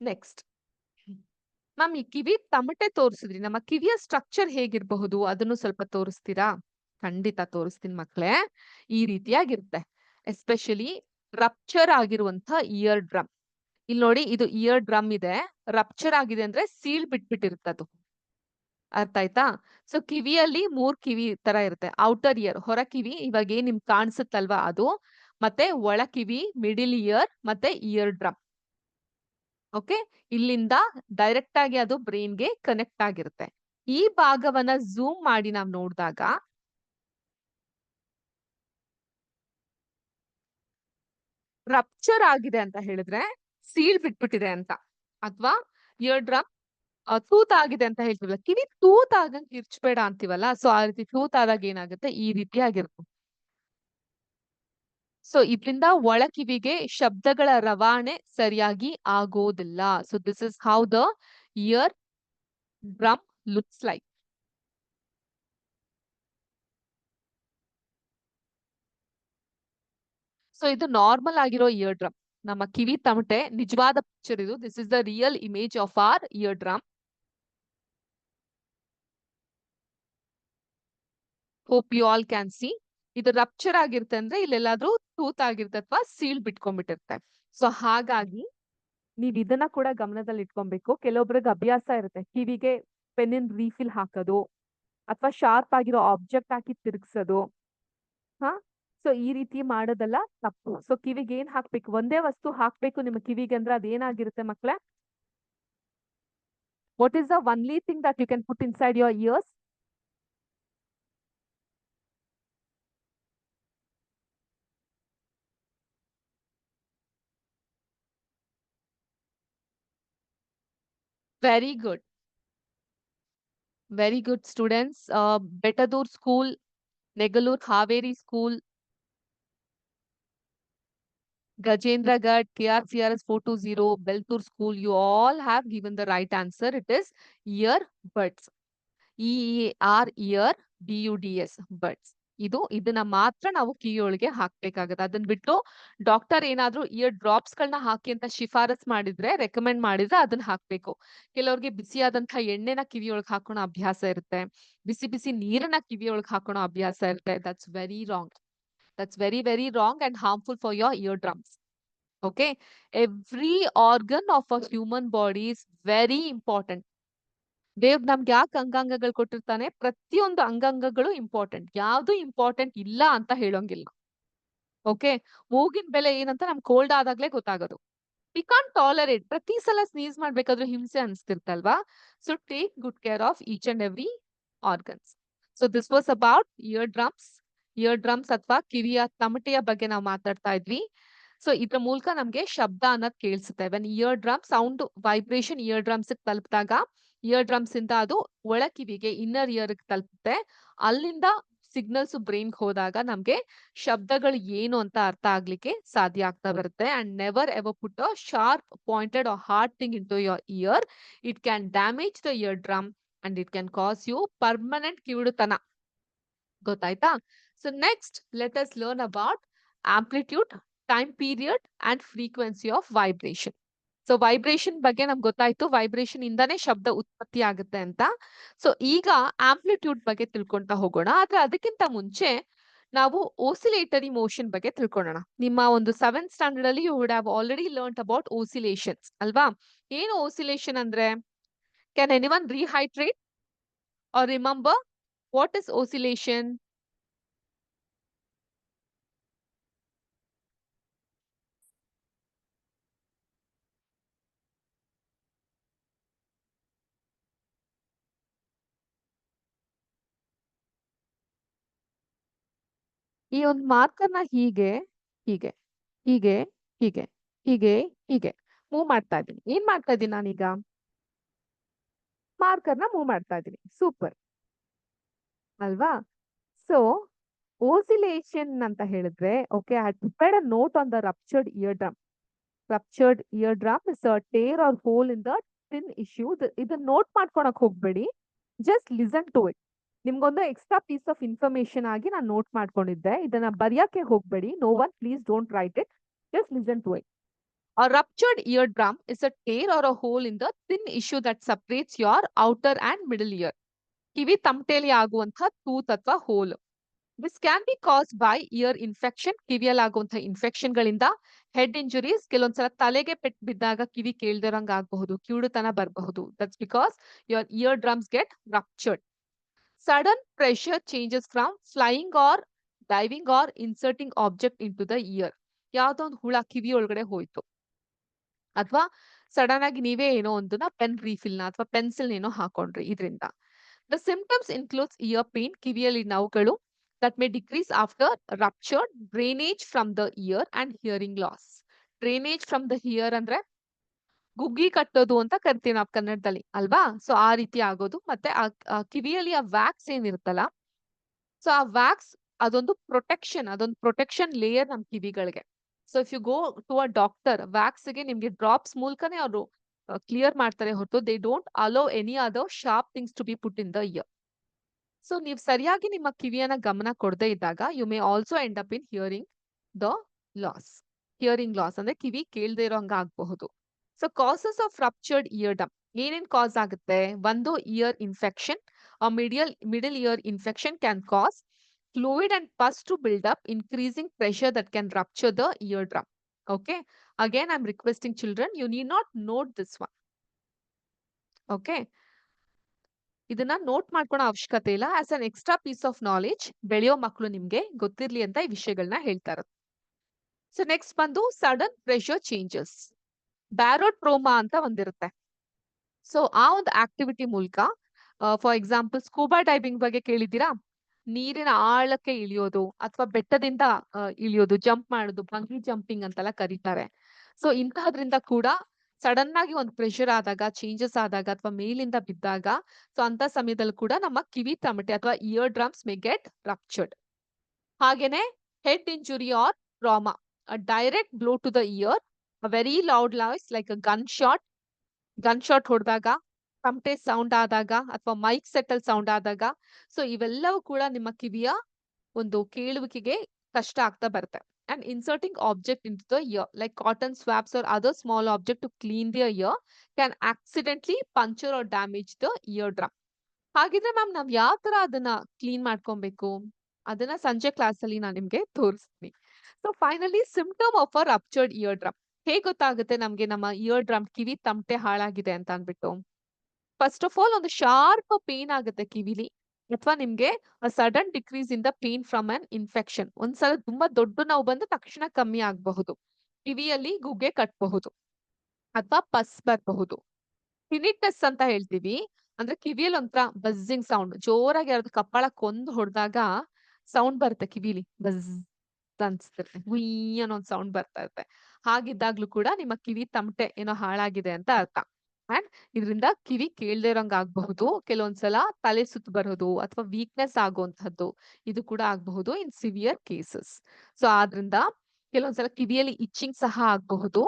ನೆಕ್ಸ್ಟ್ ಮ್ಯಾಮ್, ಈ ಕಿವಿ ತಮಟೆ ತೋರಿಸಿದ್ರಿ, ನಮ್ಮ ಕಿವಿಯ ಸ್ಟ್ರಕ್ಚರ್ ಹೇಗಿರಬಹುದು ಅದನ್ನು ಸ್ವಲ್ಪ ತೋರಿಸ್ತೀರಾ? ಖಂಡಿತ ತೋರಿಸ್ತೀನಿ ಮಕ್ಳೇ. ಈ ರೀತಿಯಾಗಿರುತ್ತೆ. ಎಸ್ಪೆಷಲಿ ರಪ್ಚರ್ ಆಗಿರುವಂತ ಇಯರ್ ಡ್ರಮ್. ಇಲ್ಲಿ ನೋಡಿ, ಇದು ಇಯರ್ ಡ್ರಮ್ ಇದೆ, ರಪ್ಚರ್ ಆಗಿದೆ ಅಂದ್ರೆ ಸೀಳ್ ಬಿಟ್ಬಿಟ್ಟಿರುತ್ತದು. ಅರ್ಥ ಆಯ್ತಾ? ಸೊ ಕಿವಿಯಲ್ಲಿ 3 ಕಿವಿ ತರ ಇರುತ್ತೆ. ಔಟರ್ ಇಯರ್ ಹೊರ ಕಿವಿ, ಇವಾಗ ಏನ್ ನಿಮ್ಗೆ ಕಾಣಿಸುತ್ತಲ್ವಾ ಅದು, ಮತ್ತೆ ಒಳ ಕಿವಿ, ಮಿಡಿಲ್ ಇಯರ್, ಮತ್ತೆ ಇಯರ್ ಡ್ರಮ್. ಓಕೆ, ಇಲ್ಲಿಂದ ಡೈರೆಕ್ಟ್ ಆಗಿ ಅದು ಬ್ರೈನ್ಗೆ ಕನೆಕ್ಟ್ ಆಗಿರುತ್ತೆ. ಈ ಭಾಗವನ್ನ ಝೂಮ್ ಮಾಡಿ ನಾವ್ ನೋಡಿದಾಗ ರಪ್ಚರ್ ಆಗಿದೆ ಅಂತ ಹೇಳಿದ್ರೆ ಸೀಲ್ ಬಿಟ್ಬಿಟ್ಟಿದೆ ಅಂತ, ಅಥವಾ ಇಯರ್ ಡ್ರಮ್ ತೂತ್ ಆಗಿದೆ ಅಂತ ಹೇಳ್ತೀವಲ್ಲ, ಕಿವಿ ತೂತ್ ಆಗಂಗ್ ಕಿರ್ಚ್ಬೇಡ ಅಂತೀವಲ್ಲ, ಸೊ ಆ ರೀತಿ ತೂತ್ ಆದಾಗ ಏನಾಗುತ್ತೆ, ಈ ರೀತಿ ಆಗಿರುತ್ತೆ. ಸೊ ಇದ್ರಿಂದ ಒಳ ಕಿವಿಗೆ ಶಬ್ದಗಳ ರವಾನೆ ಸರಿಯಾಗಿ ಆಗೋದಿಲ್ಲ. So this is how the year drum looks like. So ಇದು ನಾರ್ಮಲ್ ಆಗಿರೋ ಇಯರ್ ಡ್ರಮ್, ನಮ್ಮ ಕಿವಿ ತಮಟೆ ನಿಜವಾದ ಪಿಕ್ಚರ್ ಇದು. This is the real image of our ear drum. Hope you all can see. ಇದು ರಪ್ಚರ್ ಆಗಿರುತ್ತೆ ಅಂದ್ರೆ ಇಲ್ಲೆಲ್ಲಾದ್ರೂ ತೂತ್ ಆಗಿರುತ್ತೆ ಅಥವಾ ಸೀಲ್ ಬಿಟ್ಕೊಂಡ್ಬಿಟ್ಟಿರುತ್ತೆ. ಸೊ ಹಾಗಾಗಿ ನೀವ್ ಇದನ್ನ ಕೂಡ ಗಮನದಲ್ಲಿ ಇಟ್ಕೊಬೇಕು. ಕೆಲವೊಬ್ರಿಗೆ ಅಭ್ಯಾಸ ಇರುತ್ತೆ ಕಿವಿಗೆ ಪೆನ್ನಿನ ರೀಫಿಲ್ ಹಾಕೋದು, ಅಥವಾ ಶಾರ್ಪ್ ಆಗಿರೋ ಆಬ್ಜೆಕ್ಟ್ ಹಾಕಿ ತಿರುಗ್ಸೋದು. ಹಾ, ಸೊ ಈ ರೀತಿ ಮಾಡೋದೆಲ್ಲ ತಪ್ಪು. ಸೊ ಕಿವಿಗೆ ಏನ್ ಹಾಕ್ಬೇಕು, ಒಂದೇ ವಸ್ತು ಹಾಕ್ಬೇಕು ನಿಮ್ಮ ಕಿವಿಗೆ ಅಂದ್ರೆ ಅದೇನಾಗಿರುತ್ತೆ ಮಕ್ಳೇ? What is the only thing that you can put inside your ears? Very good, very good students. Betadur school, Negalur Haveri school, Gajendragarh, KRCRS 420, Beltur School, you all have given the right answer. It is earbuds. ER ear BUDS buds. ಇದನ್ನ ಮಾತ್ರ ನಾವು ಕಿವಿಯೊಳಗೆ ಹಾಕ್ಬೇಕಾಗತ್ತೆ. ಅದನ್ನ ಬಿಟ್ಟು doctor ಏನಾದ್ರೂ year drops ಗಳನ್ನ ಹಾಕಿ ಅಂತ ಶಿಫಾರಸ್ ಮಾಡಿದ್ರೆ, ರೆಕಮೆಂಡ್ ಮಾಡಿದ್ರೆ ಅದನ್ನ ಹಾಕ್ಬೇಕು. ಕೆಲವ್ರಿಗೆ ಬಿಸಿಯಾದಂತಹ ಎಣ್ಣೆನ ಕಿವಿಯೊಳಗೆ ಹಾಕೋಣೋ ಅಭ್ಯಾಸ ಇರುತ್ತೆ, ಬಿಸಿ ಬಿಸಿ ನೀರನ್ನ ಕಿವಿಯೊಳಗೆ ಹಾಕೋಣೋ ಅಭ್ಯಾಸ ಇರುತ್ತೆ. That's very wrong. That's very, very wrong and harmful for your eardrums. Okay. Every organ of a human body is very important. ದೇವ್ರು ನಮ್ಗೆ ಯಾಕೆ ಅಂಗಾಂಗಗಳು ಕೊಟ್ಟಿರ್ತಾನೆ, ಪ್ರತಿಯೊಂದು ಅಂಗಾಂಗಗಳು ಇಂಪಾರ್ಟೆಂಟ್. ಯಾವ್ದು ಇಂಪಾರ್ಟೆಂಟ್ ಇಲ್ಲ ಅಂತ ಹೇಳೋಂಗಿಲ್ಲ. ಓಕೆ, ಮೂಗಿನ ಬೆಲೆ ಏನಂತ ನಮ್ಗೆ ಕೋಲ್ಡ್ ಆದಾಗ್ಲೇ ಗೊತ್ತಾಗೋದು. We can't tolerate. ಪ್ರತಿ ಸಲ ಸ್ನೀಸ್ ಮಾಡ್ಬೇಕಾದ್ರೂ ಹಿಂಸೆ ಅನ್ಸ್ತಿರ್ತಲ್ವಾ? So take good care of each and every organs. So this was about eardrums. Eardrums ಅಥವಾ ಕಿವಿಯ ತಮಟೆಯ ಬಗ್ಗೆ ನಾವು ಮಾತಾಡ್ತಾ ಇದ್ವಿ. ಸೊ ಇದ್ರ ಮೂಲಕ ನಮ್ಗೆ ಶಬ್ದ ಅನ್ನೋದು ಕೇಳಿಸುತ್ತೆ. When eardrum sound vibration eardrums ತಲುಪಿದಾಗ, ಇಯರ್ ಡ್ರಮ್ಸ್ ಇಂದ ಅದು ಒಳ ಕಿವಿಗೆ ಇನ್ನರ್ ಇಯರ್ ತಲುಪುತ್ತೆ. ಅಲ್ಲಿಂದ ಸಿಗ್ನಲ್ಸ್ ಬ್ರೈನ್ ಹೋದಾಗ ನಮ್ಗೆ ಶಬ್ದಗಳು ಏನು ಅಂತ ಅರ್ಥ ಆಗ್ಲಿಕ್ಕೆ ಸಾಧ್ಯ ಆಗ್ತಾ ಬರುತ್ತೆ. And never ever put a sharp pointed or hard thing into your ear. It can damage the year drum and it can cause you permanent ಕಿವುಡುತನ. ಗೊತ್ತಾಯ್ತಾ? So next let us learn about amplitude, time period and frequency of vibration. ಸೊ ವೈಬ್ರೇಷನ್ ಬಗ್ಗೆ ನಮ್ಗೆ ಗೊತ್ತಾಯ್ತು, vibration ಇಂದಾನೇ ಶಬ್ದ ಉತ್ಪತ್ತಿ ಆಗುತ್ತೆ ಅಂತ. ಸೊ ಈಗ ಆಂಪ್ಲಿಟ್ಯೂಡ್ ಬಗ್ಗೆ ತಿಳ್ಕೊಂತಾ ಹೋಗೋಣ. ಆದ್ರೆ ಅದಕ್ಕಿಂತ ಮುಂಚೆ ನಾವು ಓಸಿಲೇಟರಿ ಮೋಷನ್ ಬಗ್ಗೆ ತಿಳ್ಕೊಳ್ಳೋಣ. ನಿಮ್ಮ ಒಂದು 7th ಸ್ಟ್ಯಾಂಡರ್ಡ್ ಅಲ್ಲಿ you would have already learn about oscillations ಅಲ್ವಾ? ಏನು ಓಸಿಲೇಷನ್ ಅಂದ್ರೆ? Can anyone rehydrate or remember what is oscillation? ಈ ಒಂದು ಮಾರ್ಕರ್ನ ಹೀಗೆ ಹೀಗೆ ಹೀಗೆ ಹೀಗೆ ಹೀಗೆ ಹೀಗೆ ಮೂವ್ ಮಾಡ್ತಾ ಇದ್ದೀನಿ. ಏನ್ ಮಾಡ್ತಾ ಇದ್ದೀನಿ ನಾನೀಗ? ಮಾರ್ಕರ್ನ ಮೂವ್ ಮಾಡ್ತಾ ಇದ್ದೀನಿ. ಸೂಪರ್ ಅಲ್ವಾ? ಸೊ ಓಸಿಲೇಷನ್ ಅಂತ ಹೇಳಿದ್ರೆ, okay, I prepared a note on the ruptured eardrum. Ruptured eardrum is a tear or hole in the thin tissue. ಇದನ್ನ ನೋಟ್ ಮಾಡ್ಕೊಳಕ್ ಹೋಗ್ಬೇಡಿ, ಜಸ್ಟ್ ಲಿಸನ್ ಟು ಇಟ್. ನಿಮ್ಗೊಂದು extra piece of information ಆಗಿ ನಾನು note ಮಾಡ್ಕೊಂಡಿದ್ದೆ. ಇದನ್ನ ಬರೆಯಕ್ಕೆ ಹೋಗ್ಬೇಡಿ. No one please don't write it, just listen to it. A ruptured eardrum is a tear or a hole in the thin issue that separates your outer and middle ear. ಕಿವಿ ತಮಟೆಯಲ್ಲಿ ಆಗುವಂತಹ ತೂತ್ ಅಥವಾ hole. This can be cause by ear infection, ಕಿವಿಯಲ್ಲಿ ಆಗುವಂತಹ infection ಗಳಿಂದ, head injuries, ಕೆಲವೊಂದ್ಸಲ ತಲೆಗೆ ಪೆಟ್ಟು ಬಿದ್ದಾಗ ಕಿವಿ ಕೇಳ್ದಿರಂಗ್ ಆಗಬಹುದು, ಕಿವುಡುತನ ಬರಬಹುದು. That's because your eardrums get ruptured. Sudden pressure changes from flying or diving or inserting object into the ear. ಯಾವ್ದೋ ಒಂದು ಹುಳ ಕಿವಿ ಒಳಗಡೆ ಹೋಯ್ತು, ಅಥವಾ ಸಡನ್ ಆಗಿ ನೀವೇ ಏನೋ ಒಂದನ್ನ ಪೆನ್ ರೀಫಿಲ್ ನ ಅಥವಾ ಪೆನ್ಸಿಲ್ ಏನೋ ಹಾಕೊಂಡ್ರಿ, ಇದರಿಂದ The symptoms includes ear pain, ಕಿವಿಯಲ್ಲಿ ನೋವುಗಳು that may decrease after ruptured, drainage from the ear and hearing loss. Drainage from the ear ಅಂದ್ರೆ ಗುಗ್ಗಿ ಕಟ್ಟೋದು ಅಂತ ಕರಿತೀವಿ ನಾವು ಕನ್ನಡದಲ್ಲಿ ಅಲ್ವಾ? ಸೊ ಆ ರೀತಿ ಆಗೋದು. ಮತ್ತೆ ಆ ಕಿವಿಯಲ್ಲಿ ಆ ವ್ಯಾಕ್ಸ್ ಏನಿರುತ್ತಲ್ಲ, ಸೊ ಆ ವ್ಯಾಕ್ಸ್ ಅದೊಂದು ಪ್ರೊಟೆಕ್ಷನ್ ಲೇಯರ್ ನಮ್ ಕಿವಿಗಳಿಗೆ. So if you go to a doctor, ವ್ಯಾಕ್ಸ್‌ಗೆ ನಿಮ್ಗೆ ಡ್ರಾಪ್ಸ್ ಮೂಲಕನೇ ಅವರು ಕ್ಲಿಯರ್ ಮಾಡ್ತಾರೆ ಹೊರತು they don't allow any other sharp things to be put in the ear. So ನೀವು ಸರಿಯಾಗಿ ನಿಮ್ಮ ಕಿವಿಯನ್ನ ಗಮನ ಕೊಡದೇ ಇದ್ದಾಗ you may also end up in the loss. Hearing loss ಅಂದ್ರೆ ಕಿವಿ ಕೇಳದೇ ಇರೋ ಹಂಗ ಆಗಬಹುದು. ಸೊ ಕಾಸಸ್ ಆಫ್ ರಪ್ಚರ್ಡ್ ಇಯರ್ ಡಮ್ ಏನೇನ್ ಕಾಸ್ ಆಗುತ್ತೆ? ಒಂದು year infection, middle year infection can cause fluid and pus to build up, increasing pressure that can rupture the eardrum. Okay. Again, I'm requesting children, you need not note this one. Okay. ಇದನ್ನ note ಮಾಡ್ಕೊಳ್ಳೋ ಅವಶ್ಯಕತೆ ಇಲ್ಲ. As an extra piece of knowledge ಬೆಳೆಯೋ ಮಕ್ಕಳು ನಿಮ್ಗೆ ಗೊತ್ತಿರ್ಲಿ ಅಂತ ಈ ವಿಷಯಗಳನ್ನ ಹೇಳ್ತಾ ಇರೋದು. ಸೊ ನೆಕ್ಸ್ಟ್ ಬಂದು ಸಡನ್ ಪ್ರೆಷರ್ ಚೇಂಜಸ್. ಬ್ಯಾರೋಟ್ರೋಮಾ ಅಂತ ಒಂದಿರುತ್ತೆ. ಸೊ ಆ ಒಂದು ಆಕ್ಟಿವಿಟಿ ಮೂಲಕ, ಫಾರ್ ಎಕ್ಸಾಂಪಲ್ ಸ್ಕೂಬಾ ಡೈವಿಂಗ್ ಬಗ್ಗೆ ಕೇಳಿದ್ದೀರಾ? ನೀರಿನ ಆಳಕ್ಕೆ ಇಳಿಯೋದು ಅಥವಾ ಬೆಟ್ಟದಿಂದ ಇಳಿಯೋದು, ಜಂಪ್ ಮಾಡೋದು, ಬಂಗಿ ಜಂಪಿಂಗ್ ಅಂತೆಲ್ಲ ಕರೀತಾರೆ. ಸೊ ಇಂತಹದ್ರಿಂದ ಕೂಡ ಸಡನ್ ಆಗಿ ಒಂದು ಪ್ರೆಷರ್ ಆದಾಗ, ಚೇಂಜಸ್ ಆದಾಗ ಅಥವಾ ಮೇಲಿಂದ ಬಿದ್ದಾಗ, ಸೊ ಅಂತ ಸಮಯದಲ್ಲಿ ಕೂಡ ನಮ್ಮ ಕಿವಿ ತಮಟೆ ಅಥವಾ eardrums may get ruptured. ಹಾಗೇನೆ head injury or trauma, a direct blow to the ear, a very loud noise like a gunshot ಹೊಡೆದಾಗ, ತಮಟೆ ಸೌಂಡ್ ಆದಾಗ ಅಥವಾ ಮೈಕ್ ಸೆಟಲ್ ಸೌಂಡ್ ಆದಾಗ, ಸೊ ಇವೆಲ್ಲವೂ ಕೂಡ ನಿಮ್ಮ ಕಿವಿಯ ಒಂದು ಕೇಳುವಿಕೆಗೆ ಕಷ್ಟ ಆಗ್ತಾ ಬರುತ್ತೆ. And inserting object into the ear like cotton swabs or other small object to clean the ear can accidentally puncture or damage the year drum. ಹಾಗಿದ್ರೆ ಮ್ಯಾಮ್ ನಾವ್ ಯಾವ ತರ ಅದನ್ನ ಕ್ಲೀನ್ ಮಾಡ್ಕೊಬೇಕು? ಅದನ್ನ ಸಂಜೆ ಕ್ಲಾಸ್ ಅಲ್ಲಿ ನಾನು ನಿಮ್ಗೆ ತೋರಿಸ್ತೀನಿ. So finally symptom of a ruptured eardrum. ಹೇಗ್ ಗೊತ್ತಾಗುತ್ತೆ ನಮ್ಗೆ ನಮ್ಮ ಇಯರ್ ಡ್ರಮ್ ಕಿವಿ ತಮಟೆ ಹಾಳಾಗಿದೆ ಅಂತ ಅನ್ಬಿಟ್ಟು? ಫಸ್ಟ್ ಆಫ್ ಆಲ್ ಒಂದು ಶಾರ್ಪ್ ಪೇನ್ ಆಗುತ್ತೆ ಕಿವಿಲಿ, ಅಥವಾ ನಿಮ್ಗೆ sudden decrease in the pain from an infection. ಒಂದ್ಸಲ ತುಂಬಾ ದೊಡ್ಡ ನೋವು ಬಂದು ತಕ್ಷಣ ಕಮ್ಮಿ ಆಗಬಹುದು. ಕಿವಿಯಲ್ಲಿ ಗುಗ್ಗೆ ಕಟ್ಟಬಹುದು ಅಥವಾ ಪಸ್ ಬರಬಹುದು. ಟಿನಿಟಸ್ ಅಂತ ಹೇಳ್ತೀವಿ. ಅಂದ್ರೆ ಕಿವಿಯಲ್ಲಿ ಒಂಥರ ಬಜ್ಜಿಂಗ್ ಸೌಂಡ್, ಜೋರಾಗಿ ಯಾರಾದ್ರೂ ಕಪಾಳಕ್ಕೊಂದು ಹೊಡೆದಾಗ ಸೌಂಡ್ ಬರುತ್ತೆ ಕಿವಿಲಿ, ಬಜ್ ಅನ್ಸ್ತಿರುತ್ತೆ, ಹುಯ್ ಅನ್ನೋ ಒಂದು ಸೌಂಡ್ ಬರ್ತಾ ಇರುತ್ತೆ. ಹಾಗಿದ್ದಾಗ್ಲೂ ಕೂಡ ನಿಮ್ಮ ಕಿವಿ ತಮಟೆ ಏನೋ ಹಾಳಾಗಿದೆ ಅಂತ ಅರ್ಥ. ಅಂಡ್ ಇದರಿಂದ ಕಿವಿ ಕೇಳ್ದೇ ಇರೋಂಗ್ ಆಗ್ಬಹುದು. ಕೆಲವೊಂದ್ಸಲ ತಲೆ ಸುತ್ತು ಬರೋದು ಅಥವಾ ವೀಕ್ನೆಸ್ ಆಗುವಂತಹದ್ದು ಇದು ಕೂಡ ಆಗಬಹುದು ಇನ್ ಸಿವಿಯರ್ ಕೇಸಸ್. ಸೊ ಆದ್ರಿಂದ ಕೆಲವೊಂದ್ಸಲ ಕಿವಿಯಲ್ಲಿ ಇಚ್ಚಿಂಗ್ ಸಹ ಆಗಬಹುದು.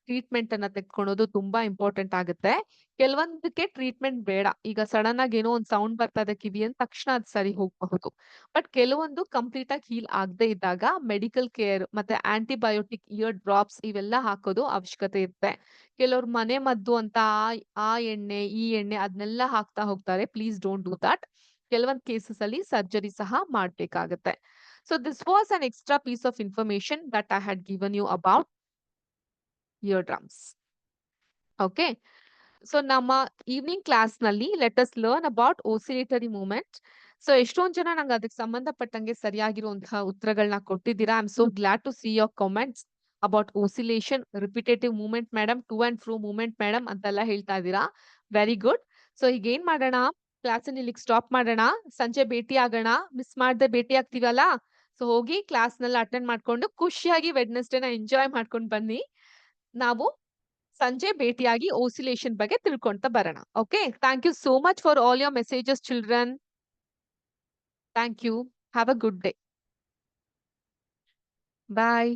ಟ್ರೀಟ್ಮೆಂಟ್ ಅನ್ನ ತೆಗೆದುಕೊಳ್ಳೋದು ತುಂಬಾ ಇಂಪಾರ್ಟೆಂಟ್ ಆಗುತ್ತೆ. ಕೆಲವೊಂದಕ್ಕೆ ಟ್ರೀಟ್ಮೆಂಟ್ ಬೇಡ. ಈಗ ಸಡನ್ ಆಗಿ ಏನೋ ಒಂದು ಸೌಂಡ್ ಬರ್ತಾ ಇದೆ ಕಿವಿ ಅಂದ ತಕ್ಷಣ ಅದು ಸರಿ ಹೋಗಬಹುದು. ಬಟ್ ಕೆಲವೊಂದು ಕಂಪ್ಲೀಟ್ ಆಗಿ ಹೀಲ್ ಆಗದೆ ಇದ್ದಾಗ ಮೆಡಿಕಲ್ ಕೇರ್ ಮತ್ತೆ ಆಂಟಿಬಯೋಟಿಕ್ ಇಯರ್ ಡ್ರಾಪ್ಸ್ ಇವೆಲ್ಲ ಹಾಕೋದು ಅವಶ್ಯಕತೆ ಇರುತ್ತೆ. ಕೆಲವ್ರು ಮನೆ ಮದ್ದು ಅಂತ ಆ ಎಣ್ಣೆ, ಈ ಎಣ್ಣೆ ಅದನ್ನೆಲ್ಲ ಹಾಕ್ತಾ ಹೋಗ್ತಾರೆ. Please don't do that. ಕೆಲವೊಂದ್ ಕೇಸಸ್ ಅಲ್ಲಿ ಸರ್ಜರಿ ಸಹ ಮಾಡ್ಬೇಕಾಗತ್ತೆ. So this was an extra piece of information that I had given you about eardrums. Okay. So ನಮ್ಮ ಈವ್ನಿಂಗ್ ಕ್ಲಾಸ್ ನಲ್ಲಿ let us learn about oscillatory movement. So ಎಷ್ಟೊಂದ್ ಜನ ನಂಗೆ ಅದಕ್ಕೆ ಸಂಬಂಧಪಟ್ಟಂಗೆ ಸರಿಯಾಗಿರುವಂತಹ ಉತ್ತರಗಳನ್ನ ಕೊಟ್ಟಿದ್ದೀರಾ. I am so glad to see your comments about oscillation, repetitive movement madam, to and fro movement madam ಅಂತೆಲ್ಲ ಹೇಳ್ತಾ ಇದ್ದೀರಾ. Very good. ಸೊ ಈಗ ಏನ್ ಮಾಡೋಣ, ಕ್ಲಾಸ್ ಇಲ್ಲಿಗೆ ಸ್ಟಾಪ್ ಮಾಡೋಣ. ಸಂಜೆ ಭೇಟಿ ಆಗೋಣ. ಮಿಸ್ ಮಾಡದೆ ಭೇಟಿ ಆಗ್ತೀವಲ್ಲ. ಸೊ ಹೋಗಿ ಕ್ಲಾಸ್ ನಲ್ಲಿ ಅಟೆಂಡ್ ಮಾಡ್ಕೊಂಡು ಖುಷಿಯಾಗಿ ವೆಡ್ನೆಸ್ಡೇನ ಎಂಜಾಯ್ ಮಾಡ್ಕೊಂಡು ಬನ್ನಿ. ನಾವು ಸಂಜೆ ಭೇಟಿಯಾಗಿ ಓಸಿಲೇಷನ್ ಬಗ್ಗೆ ತಿಳ್ಕೊಂತ ಬರೋಣ. Okay. Thank you so much for all your messages children. Thank you. Have a good day. Bye.